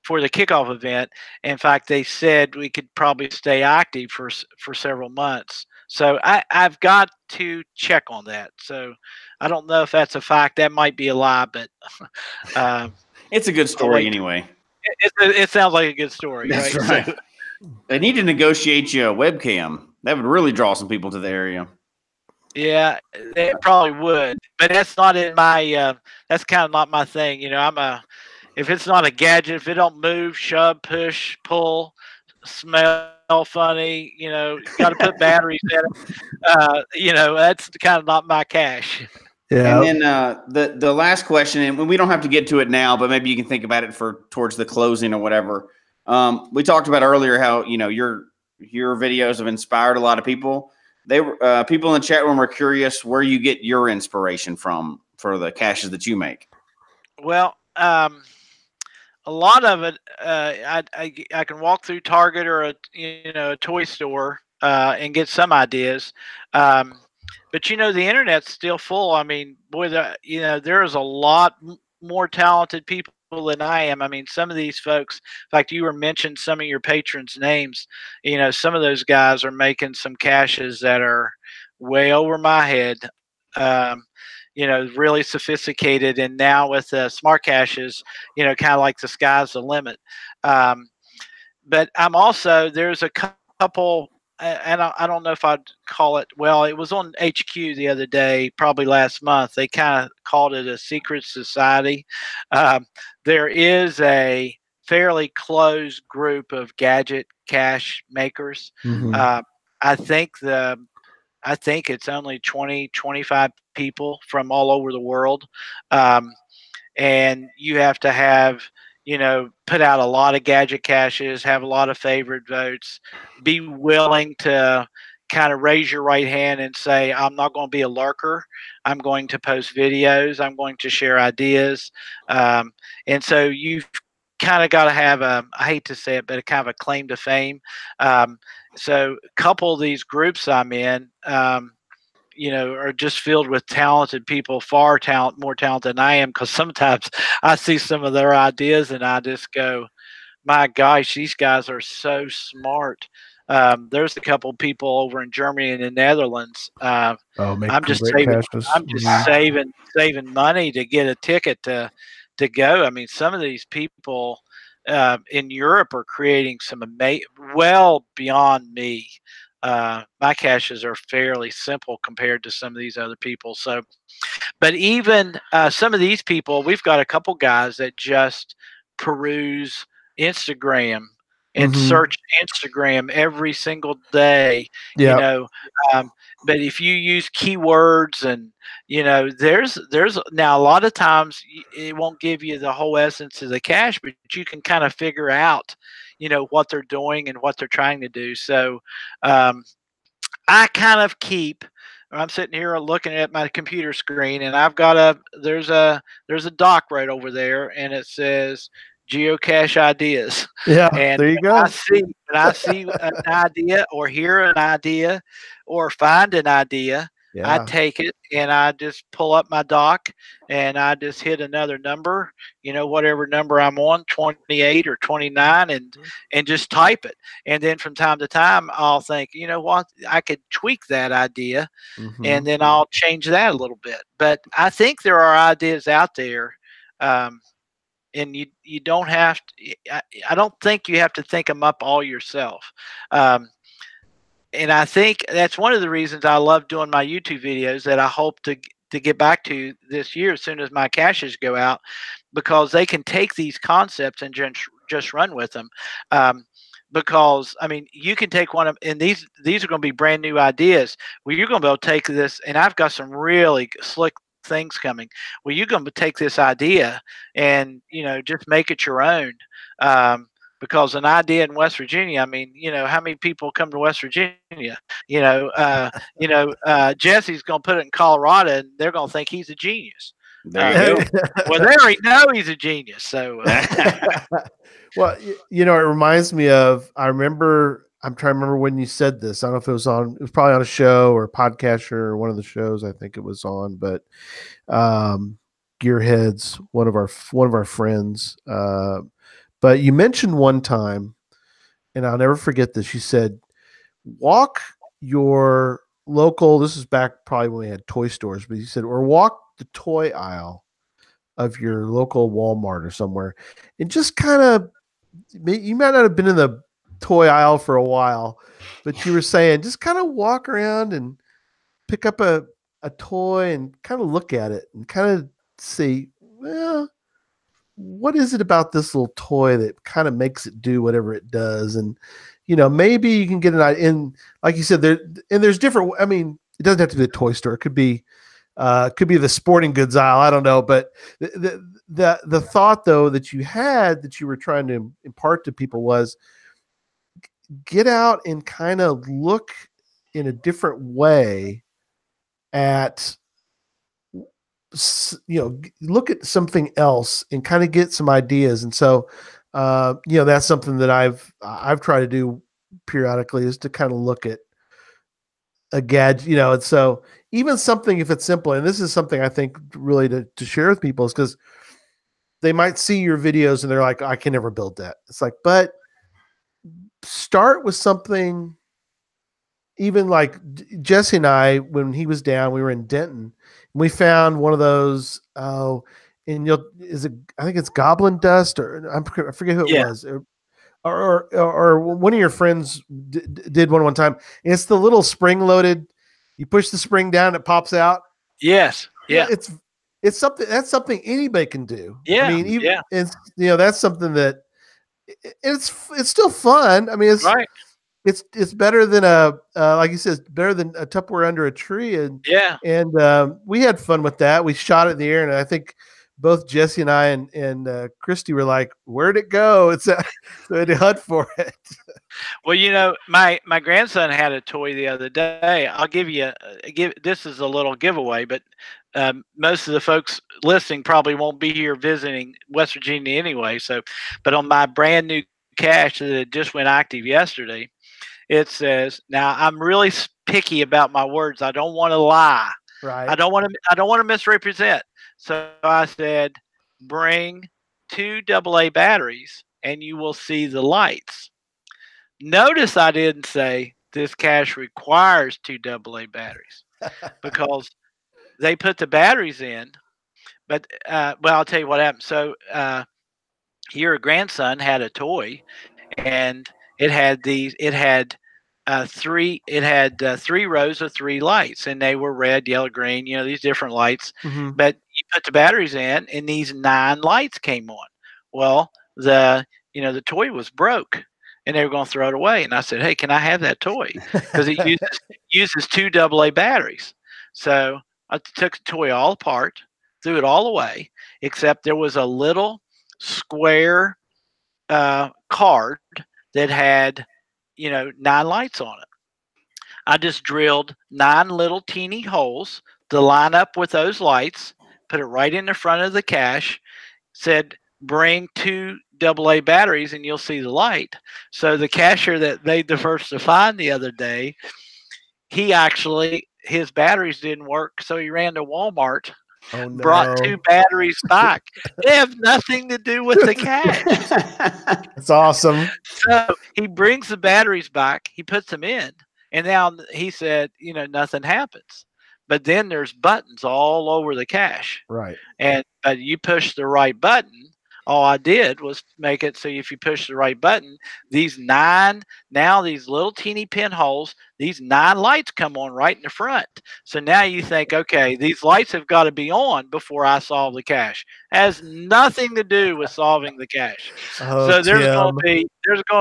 kickoff event. In fact, they said we could probably stay active for several months. So I've got to check on that. So I don't know if that's a fact. That might be a lie, but it's a good story anyway. It sounds like a good story. That's right. So, they need to negotiate you a webcam. That would really draw some people to the area. Yeah, they probably would, but that's not in my. That's kind of not my thing. If it's not a gadget, if it don't move, shove, push, pull, smell funny, got to put batteries in it. That's kind of not my cache. Yeah. And then the last question, and we don't have to get to it now, but maybe you can think about it towards the closing or whatever. We talked about earlier how your videos have inspired a lot of people. People in the chat room are curious where you get your inspiration from for the caches that you make. Well, a lot of it, I can walk through Target or a toy store and get some ideas. But the internet's still full. I mean, boy, there is a lot more talented people than I am. I mean, some of these folks, in fact, you were mentioning some of your patrons' names. Some of those guys are making some caches that are way over my head. Really sophisticated, and now with smart caches, kind of like the sky's the limit. But I'm also, there's a couple, and I don't know if I'd call it, well, it was on HQ the other day, probably last month. They kind of called it a secret society. There is a fairly closed group of gadget cache makers. I think it's only 20, 25 people from all over the world. And you have to have, put out a lot of gadget caches, have a lot of favorite votes, be willing to kind of raise your right hand and say, I'm not going to be a lurker. I'm going to post videos. I'm going to share ideas. And so you've kind of got to have I hate to say it, but a kind of a claim to fame. So a couple of these groups I'm in, are just filled with talented people, more talented than I am. Because sometimes I see some of their ideas and I just go, my gosh, these guys are so smart. There's a couple of people over in Germany and the Netherlands. I'm just saving. I'm just saving money to get a ticket to go. I mean, some of these people in Europe are creating some well beyond me. My caches are fairly simple compared to some of these other people. So, but even some of these people, we've got a couple guys that just peruse Instagram and search Instagram every single day. But if you use keywords and there's now a lot of times it won't give you the whole essence of the cache, but you can kind of figure out what they're doing and what they're trying to do. So I kind of I'm sitting here looking at my computer screen, and I've got there's a dock right over there, and it says geocache ideas. Yeah, and there you go. I see an idea or hear an idea or find an idea. I take it and I just pull up my dock and I just hit another number, whatever number I'm on, 28 or 29, and just type it. And then from time to time, I'll think, you know what, I could tweak that idea, and then I'll change that a little bit. But I think there are ideas out there, and you don't have to. I don't think you have to think them up all yourself. And I think that's one of the reasons I love doing my YouTube videos that I hope to get back to this year as soon as my caches go out, because they can take these concepts and just run with them. Because I mean, you can take one of, and these are going to be brand new ideas. Well, you're going to be able to take this, and I've got some really slick things coming. Well, you're going to take this idea and just make it your own. Because an idea in West Virginia, I mean, how many people come to West Virginia? Jesse's going to put it in Colorado, and they're going to think he's a genius. There you go. Well, they already know he's a genius. So, well, it reminds me of. I'm trying to remember when you said this. I don't know if it was probably on a show or a podcast or one of the shows. I think it was on, but Gearheads, one of our friends. But you mentioned one time, and I'll never forget this. You said, walk your local, this is back probably when we had toy stores, but you said, or walk the toy aisle of your local Walmart or somewhere. And just kind of, you might not have been in the toy aisle for a while, but you were saying, just kind of walk around and pick up a toy and kind of look at it and kind of see, well, what is it about this little toy that kind of makes it do whatever it does? And, maybe you can get an idea. And like you said, there's different, I mean, it doesn't have to be a toy store. It could be the sporting goods aisle. I don't know. But the thought though, that you had, that you were trying to impart to people was get out and kind of look in a different way at, look at something else and kind of get some ideas. And so, that's something that I've tried to do periodically, is to kind of look at a gadget, and so even something, if it's simple, and this is something I think really to share with people, is because they might see your videos and they're like, I can never build that. It's like, but start with something. Even like Jesse and I, when he was down, we were in Denton, and we found one of those. I think it's goblin dust, or I forget who it was, or one of your friends did one time. And it's the little spring loaded. You push the spring down, it pops out. Yes, yeah. It's something that's something anybody can do. Yeah, I mean, it's that's something that it's still fun. I mean, it's right. It's better than like you said, better than a Tupperware under a tree. And we had fun with that. We shot it in the air, and I think both Jesse and I and Christy were like, "Where'd it go?" So we had to hunt for it. Well, my grandson had a toy the other day. I'll give you this is a little giveaway, but most of the folks listening probably won't be here visiting West Virginia anyway. So, but on my brand new cache that just went active yesterday, it says, now I'm really picky about my words. I don't want to lie. Right. I don't want to misrepresent. So I said, bring 2 AA batteries and you will see the lights. Notice I didn't say this cache requires 2 AA batteries because they put the batteries in. But well, I'll tell you what happened. So your grandson had a toy, and it had 3 rows of 3 lights, and they were red, yellow, green. These different lights. Mm-hmm. But you put the batteries in, and these 9 lights came on. Well, the toy was broke, and they were going to throw it away. And I said, "Hey, can I have that toy?" Because it uses 2 AA batteries. So I took the toy all apart, threw it all away, except there was a little square card that had 9 lights on it. I just drilled 9 little teeny holes to line up with those lights, put it right in the front of the cache, said bring 2 AA batteries and you'll see the light. So the cacher that made the first to find the other day, his batteries didn't work, so he ran to Walmart. Oh, no. Brought 2 batteries back. They have nothing to do with the cache. That's awesome. So he brings the batteries back. He puts them in, and now he said, nothing happens. But then there's buttons all over the cache. Right. But you push the right button. All I did was make it so if you push the right button, these little teeny pinholes, these 9 lights come on right in the front. So now you think, okay, these lights have got to be on before I solve the cache. Has nothing to do with solving the cache. So there's going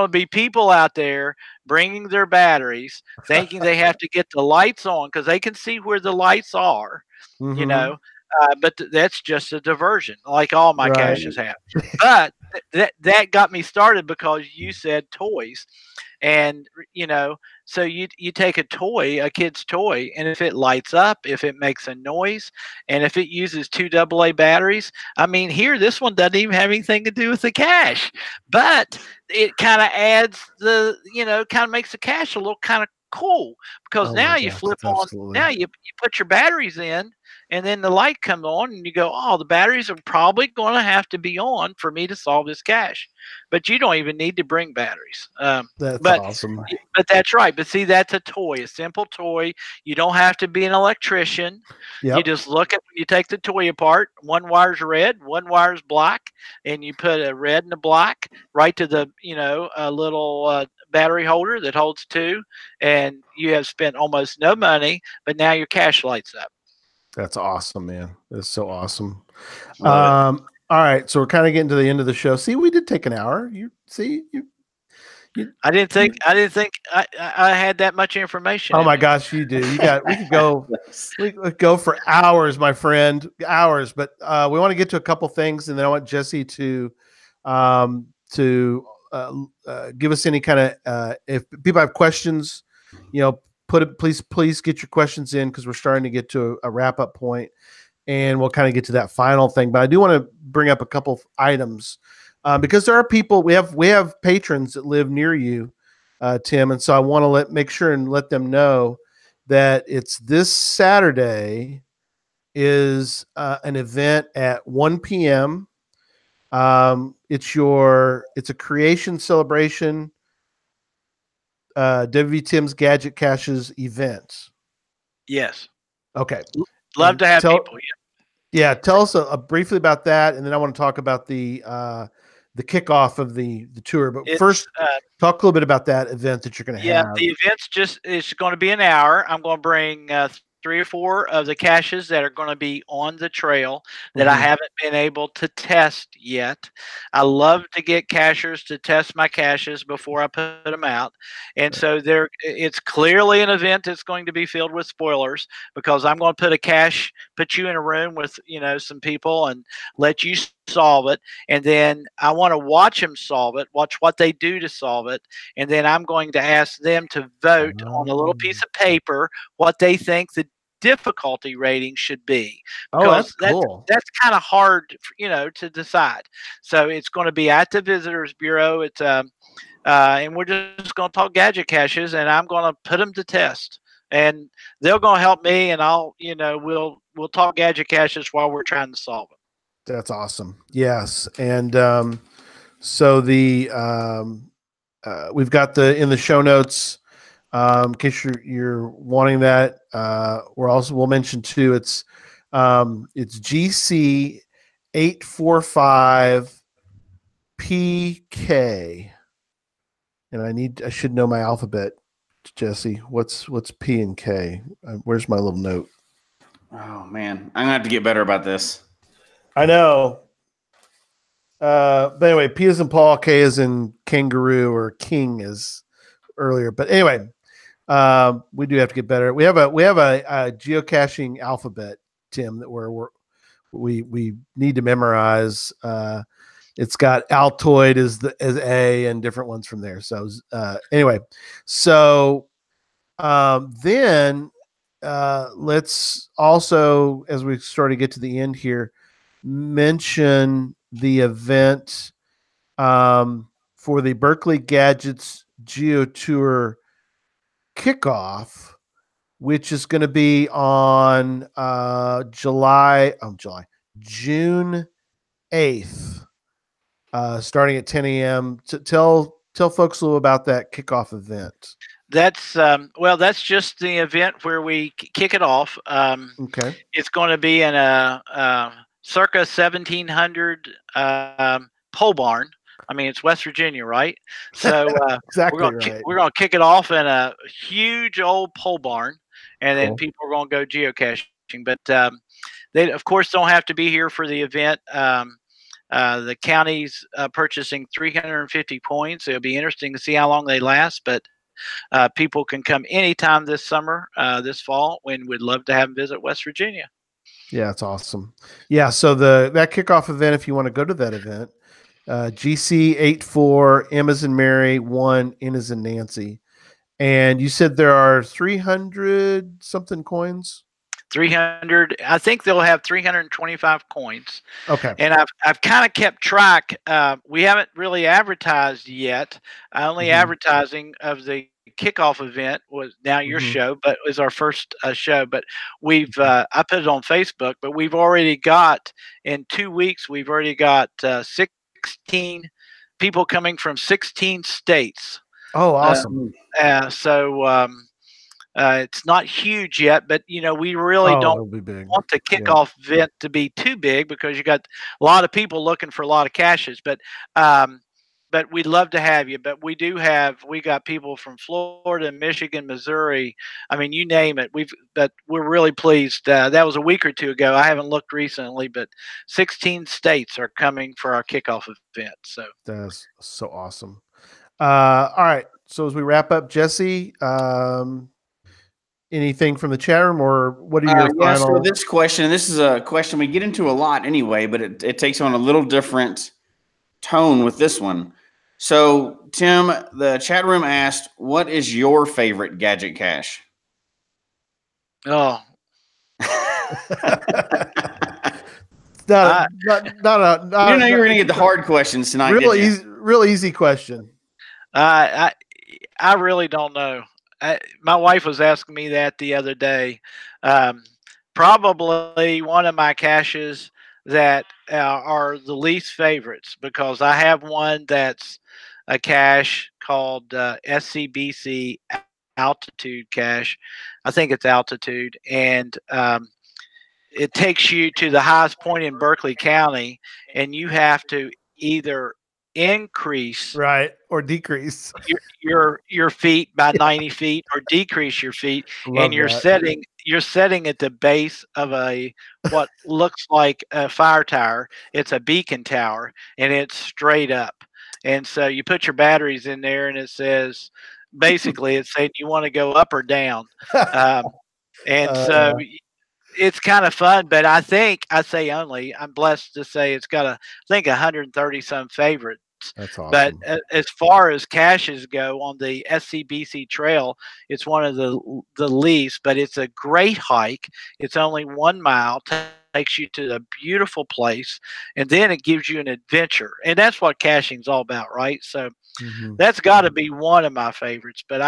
to be people out there bringing their batteries, thinking they have to get the lights on because they can see where the lights are, Mm-hmm. But that's just a diversion, like all my caches have. But that got me started because you said toys, and so you take a kid's toy, and if it lights up, if it makes a noise, and if it uses 2 AA batteries, I mean, this one doesn't even have anything to do with the cache, but it kind of adds kind of makes the cache a little kind of cool because now you flip on, now you put your batteries in. And then the light comes on and you go, oh, the batteries are probably going to have to be on for me to solve this cache. But you don't even need to bring batteries. That's awesome. But that's right. But see, that's a toy, a simple toy. You don't have to be an electrician. Yep. You just look at when you take the toy apart, one wire's red, one wire's black, and you put a red and a black right to the, a little battery holder that holds 2. And you have spent almost no money, but now your cache lights up. That's awesome, man. That's so awesome. All right, so we're kind of getting to the end of the show. See, we did take an hour. I didn't think I had that much information. Oh my gosh, you do. We could go for hours, my friend, hours. But we want to get to a couple things, and then I want Jesse to give us any kind of if people have questions, please get your questions in because we're starting to get to a wrap-up point, and we'll kind of get to that final thing. But I do want to bring up a couple of items because there are people, we have patrons that live near you, Tim, and so I want to make sure and let them know that it's this Saturday is an event at 1 p.m. It's a creation celebration. WVTim's Gadget Caches events. Yes. Okay. Love to have people. Yeah. Tell us briefly about that, and then I want to talk about the kickoff of the tour. But first, talk a little bit about that event that you're going to have. Yeah, the event's it's going to be an hour. I'm going to bring 3 or 4 of the caches that are going to be on the trail that I haven't been able to test yet. I love to get cachers to test my caches before I put them out. And so it's clearly an event that's going to be filled with spoilers, because I'm going to put you in a room with, some people and let you solve it. And then I want to watch them solve it, watch what they do to solve it. And then I'm going to ask them to vote on a little piece of paper what they think the difficulty rating should be, because that's cool. That's kind of hard, to decide. So it's going to be at the Visitors Bureau. It's and we're just going to talk gadget caches, and I'm going to put them to test, and they're going to help me, and we'll talk gadget caches while we're trying to solve it. That's awesome. Yes, and so we've got in the show notes. In case you're wanting that, we'll mention too. It's GC 845 PK, and I should know my alphabet, Jesse. What's P and K? Where's my little note? Oh man, I'm gonna have to get better about this. I know. But anyway, P as in Paul, K as in kangaroo, or king as earlier. But anyway, we do have to get better. We have a geocaching alphabet, Tim, that we need to memorize. It's got Altoid as A and different ones from there. So anyway, so then let's also, as we start to get to the end here, mention the event for the Berkeley Gadgets GeoTour kickoff, which is going to be on June 8th, starting at 10 a.m. Tell folks a little about that kickoff event. That's that's just the event where we kick it off. Okay. It's going to be in a circa 1700 pole barn. I mean, it's West Virginia, right? So exactly we're going to kick it off in a huge old pole barn, and then people are going to go geocaching. But they, of course, don't have to be here for the event. The county's purchasing 350 points. It'll be interesting to see how long they last, but people can come anytime this summer, this fall, when we'd love to have them visit West Virginia. Yeah, it's awesome. Yeah, so that kickoff event, if you want to go to that event, GC 84, M as in Mary, 1, N as in Nancy. And you said there are 300 something coins? 300. I think they'll have 325 coins. Okay. And I've kind of kept track. We haven't really advertised yet. Only advertising of the kickoff event was now your show, but it was our first show. But we've I put it on Facebook, but we've already got, in 2 weeks, we've already got 16 people coming from 16 states. Oh, awesome. It's not huge yet, but we really don't want the kickoff event to be too big, because you got a lot of people looking for a lot of caches. But we'd love to have you. But we got people from Florida, Michigan, Missouri. I mean, you name it. But we're really pleased. That was a week or two ago. I haven't looked recently, but 16 states are coming for our kickoff event. So that's so awesome. All right. So as we wrap up, Jesse, anything from the chat room, or what are your final? So this question, and this is a question we get into a lot anyway, but it takes on a little different tone with this one. So, Tim, the chat room asked, what is your favorite gadget cache? Oh. not you know you were going to get the hard questions tonight. Real easy question. I really don't know. My wife was asking me that the other day. Probably one of my caches that are the least favorites, because I have one that's a cache called SCBC Altitude Cache. I think it's Altitude, and it takes you to the highest point in Berkeley County, and you have to either increase or decrease your feet by 90 feet or decrease your feet, Love and you're setting at the base of a what looks like a fire tower. It's a beacon tower, and it's straight up. And so you put your batteries in there, and it says basically it's saying you want to go up or down. Um, and so it's kind of fun, but I I'm blessed to say it's got I think 130 some favorites. That's But awesome. as far as caches go on the SCBC trail, it's one of the least, but it's a great hike. It's only 1 mile, takes you to a beautiful place, and then it gives you an adventure. And that's what caching's all about, right? So that's got to be one of my favorites, but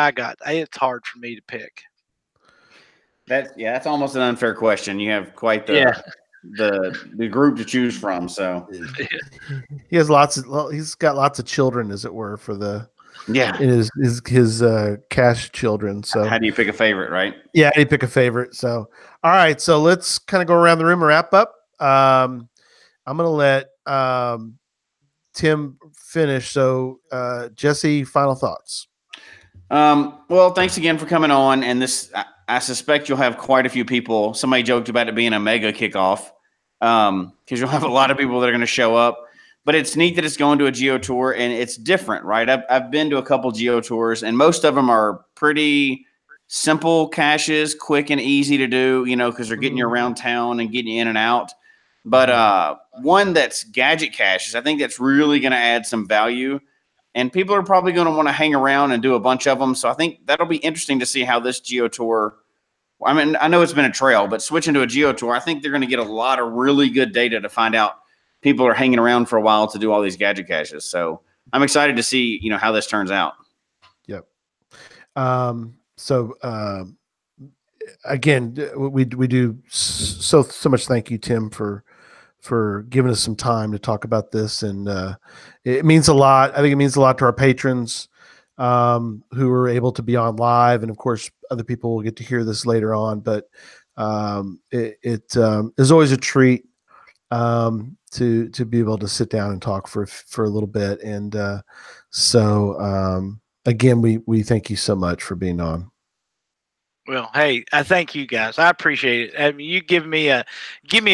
it's hard for me to pick. That's almost an unfair question. You have quite the group to choose from. So he's got lots of children, as it were, for the his cache children. So how do you pick a favorite, right? Yeah, how do you pick a favorite? So all right, so let's kind of go around the room and wrap up. I'm gonna let Tim finish. So Jesse, final thoughts. Well, thanks again for coming on. And I suspect you'll have quite a few people. Somebody joked about it being a mega kickoff because you'll have a lot of people that are going to show up. But it's neat that it's going to a GeoTour, and it's different, right? I've been to a couple GeoTours, and most of them are pretty simple caches, quick and easy to do, because they're getting you around town and getting you in and out. But one that's gadget caches, I think that's really going to add some value. And people are probably going to want to hang around and do a bunch of them. So I think that'll be interesting to see how this GeoTour, I mean, I know it's been a trail, but switching to a GeoTour, I think they're going to get a lot of really good data to find out people are hanging around for a while to do all these gadget caches. So I'm excited to see, how this turns out. Yep. Again, we do so much. Thank you, Tim, for giving us some time to talk about this. And it means a lot. I think it means a lot to our patrons who are able to be on live. And of course, other people will get to hear this later on, but it is always a treat to be able to sit down and talk for a little bit. And again, we thank you so much for being on. Well, hey, I thank you guys. I appreciate it. I mean, you give me a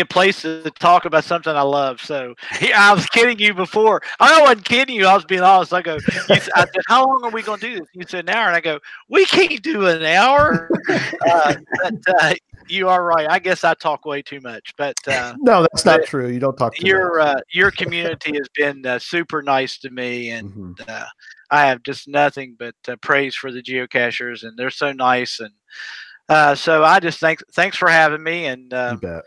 place to talk about something I love. So I was kidding you before. I wasn't kidding you. I was being honest. I said, how long are we going to do this? You said an hour, and I go, we can't do an hour. But you are right. I guess I talk way too much. But no, that's not true. You don't talk too much. Your community has been super nice to me, and I have just nothing but praise for the geocachers, and they're so nice. And so I just thanks for having me, and you bet.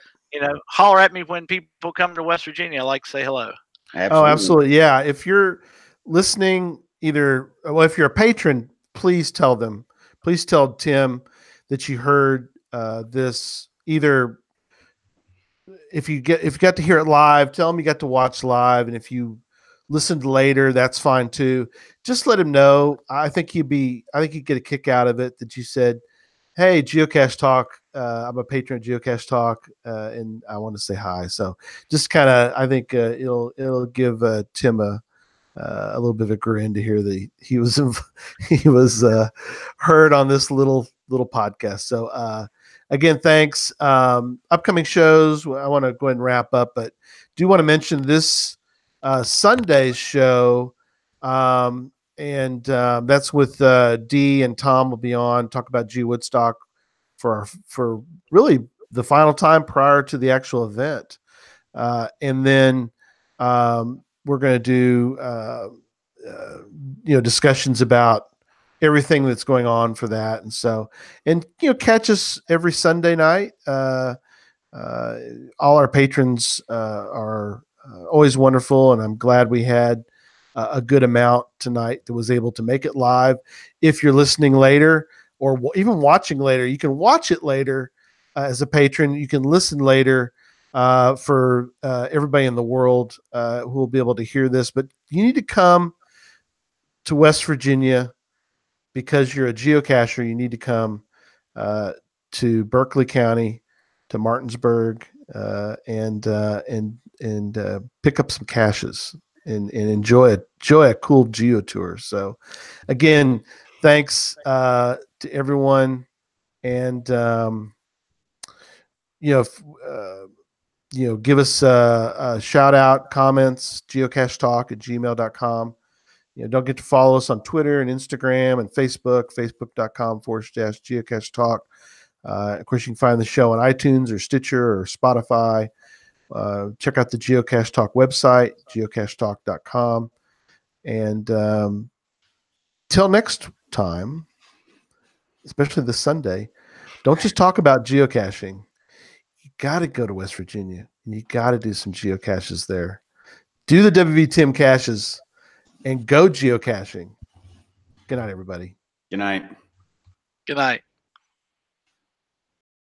Holler at me when people come to West Virginia. I like to say hello. Absolutely. Oh, absolutely. Yeah. If you're listening, if you're a patron, please tell Tim that you heard this. Either if you got to hear it live, tell him you got to watch live, and if you listened later, that's fine too. Just let him know. I think he'd get a kick out of it that you said, hey, Geocache Talk, I'm a patron of Geocache Talk, and I want to say hi. So just kind of, I think it'll give Tim a little bit of a grin to hear that he was heard on this little podcast. So again, thanks. Upcoming shows, I want to go ahead and wrap up, but do want to mention this Sunday's show. And that's with Dee and Tom will be on, talk about G Woodstock for really the final time prior to the actual event. And then we're going to do discussions about everything that's going on for that. And so, catch us every Sunday night. All our patrons are always wonderful, and I'm glad we had a good amount tonight that was able to make it live. If you're listening later or even watching later, you can watch it later as a patron. You can listen later for everybody in the world who will be able to hear this. But you need to come to West Virginia because you're a geocacher. You need to come to Berkeley County, to Martinsburg, and pick up some caches. and enjoy a cool GeoTour. So again, thanks to everyone. And, give us a shout out, comments, geocachetalk@gmail.com. Don't forget to follow us on Twitter and Instagram and Facebook, facebook.com/geocachetalk. Of course, you can find the show on iTunes or Stitcher or Spotify. Check out the Geocache Talk website, geocachetalk.com. And till next time, especially this Sunday, don't just talk about geocaching. You got to go to West Virginia. And you got to do some geocaches there. Do the WVTim caches and go geocaching. Good night, everybody. Good night. Good night.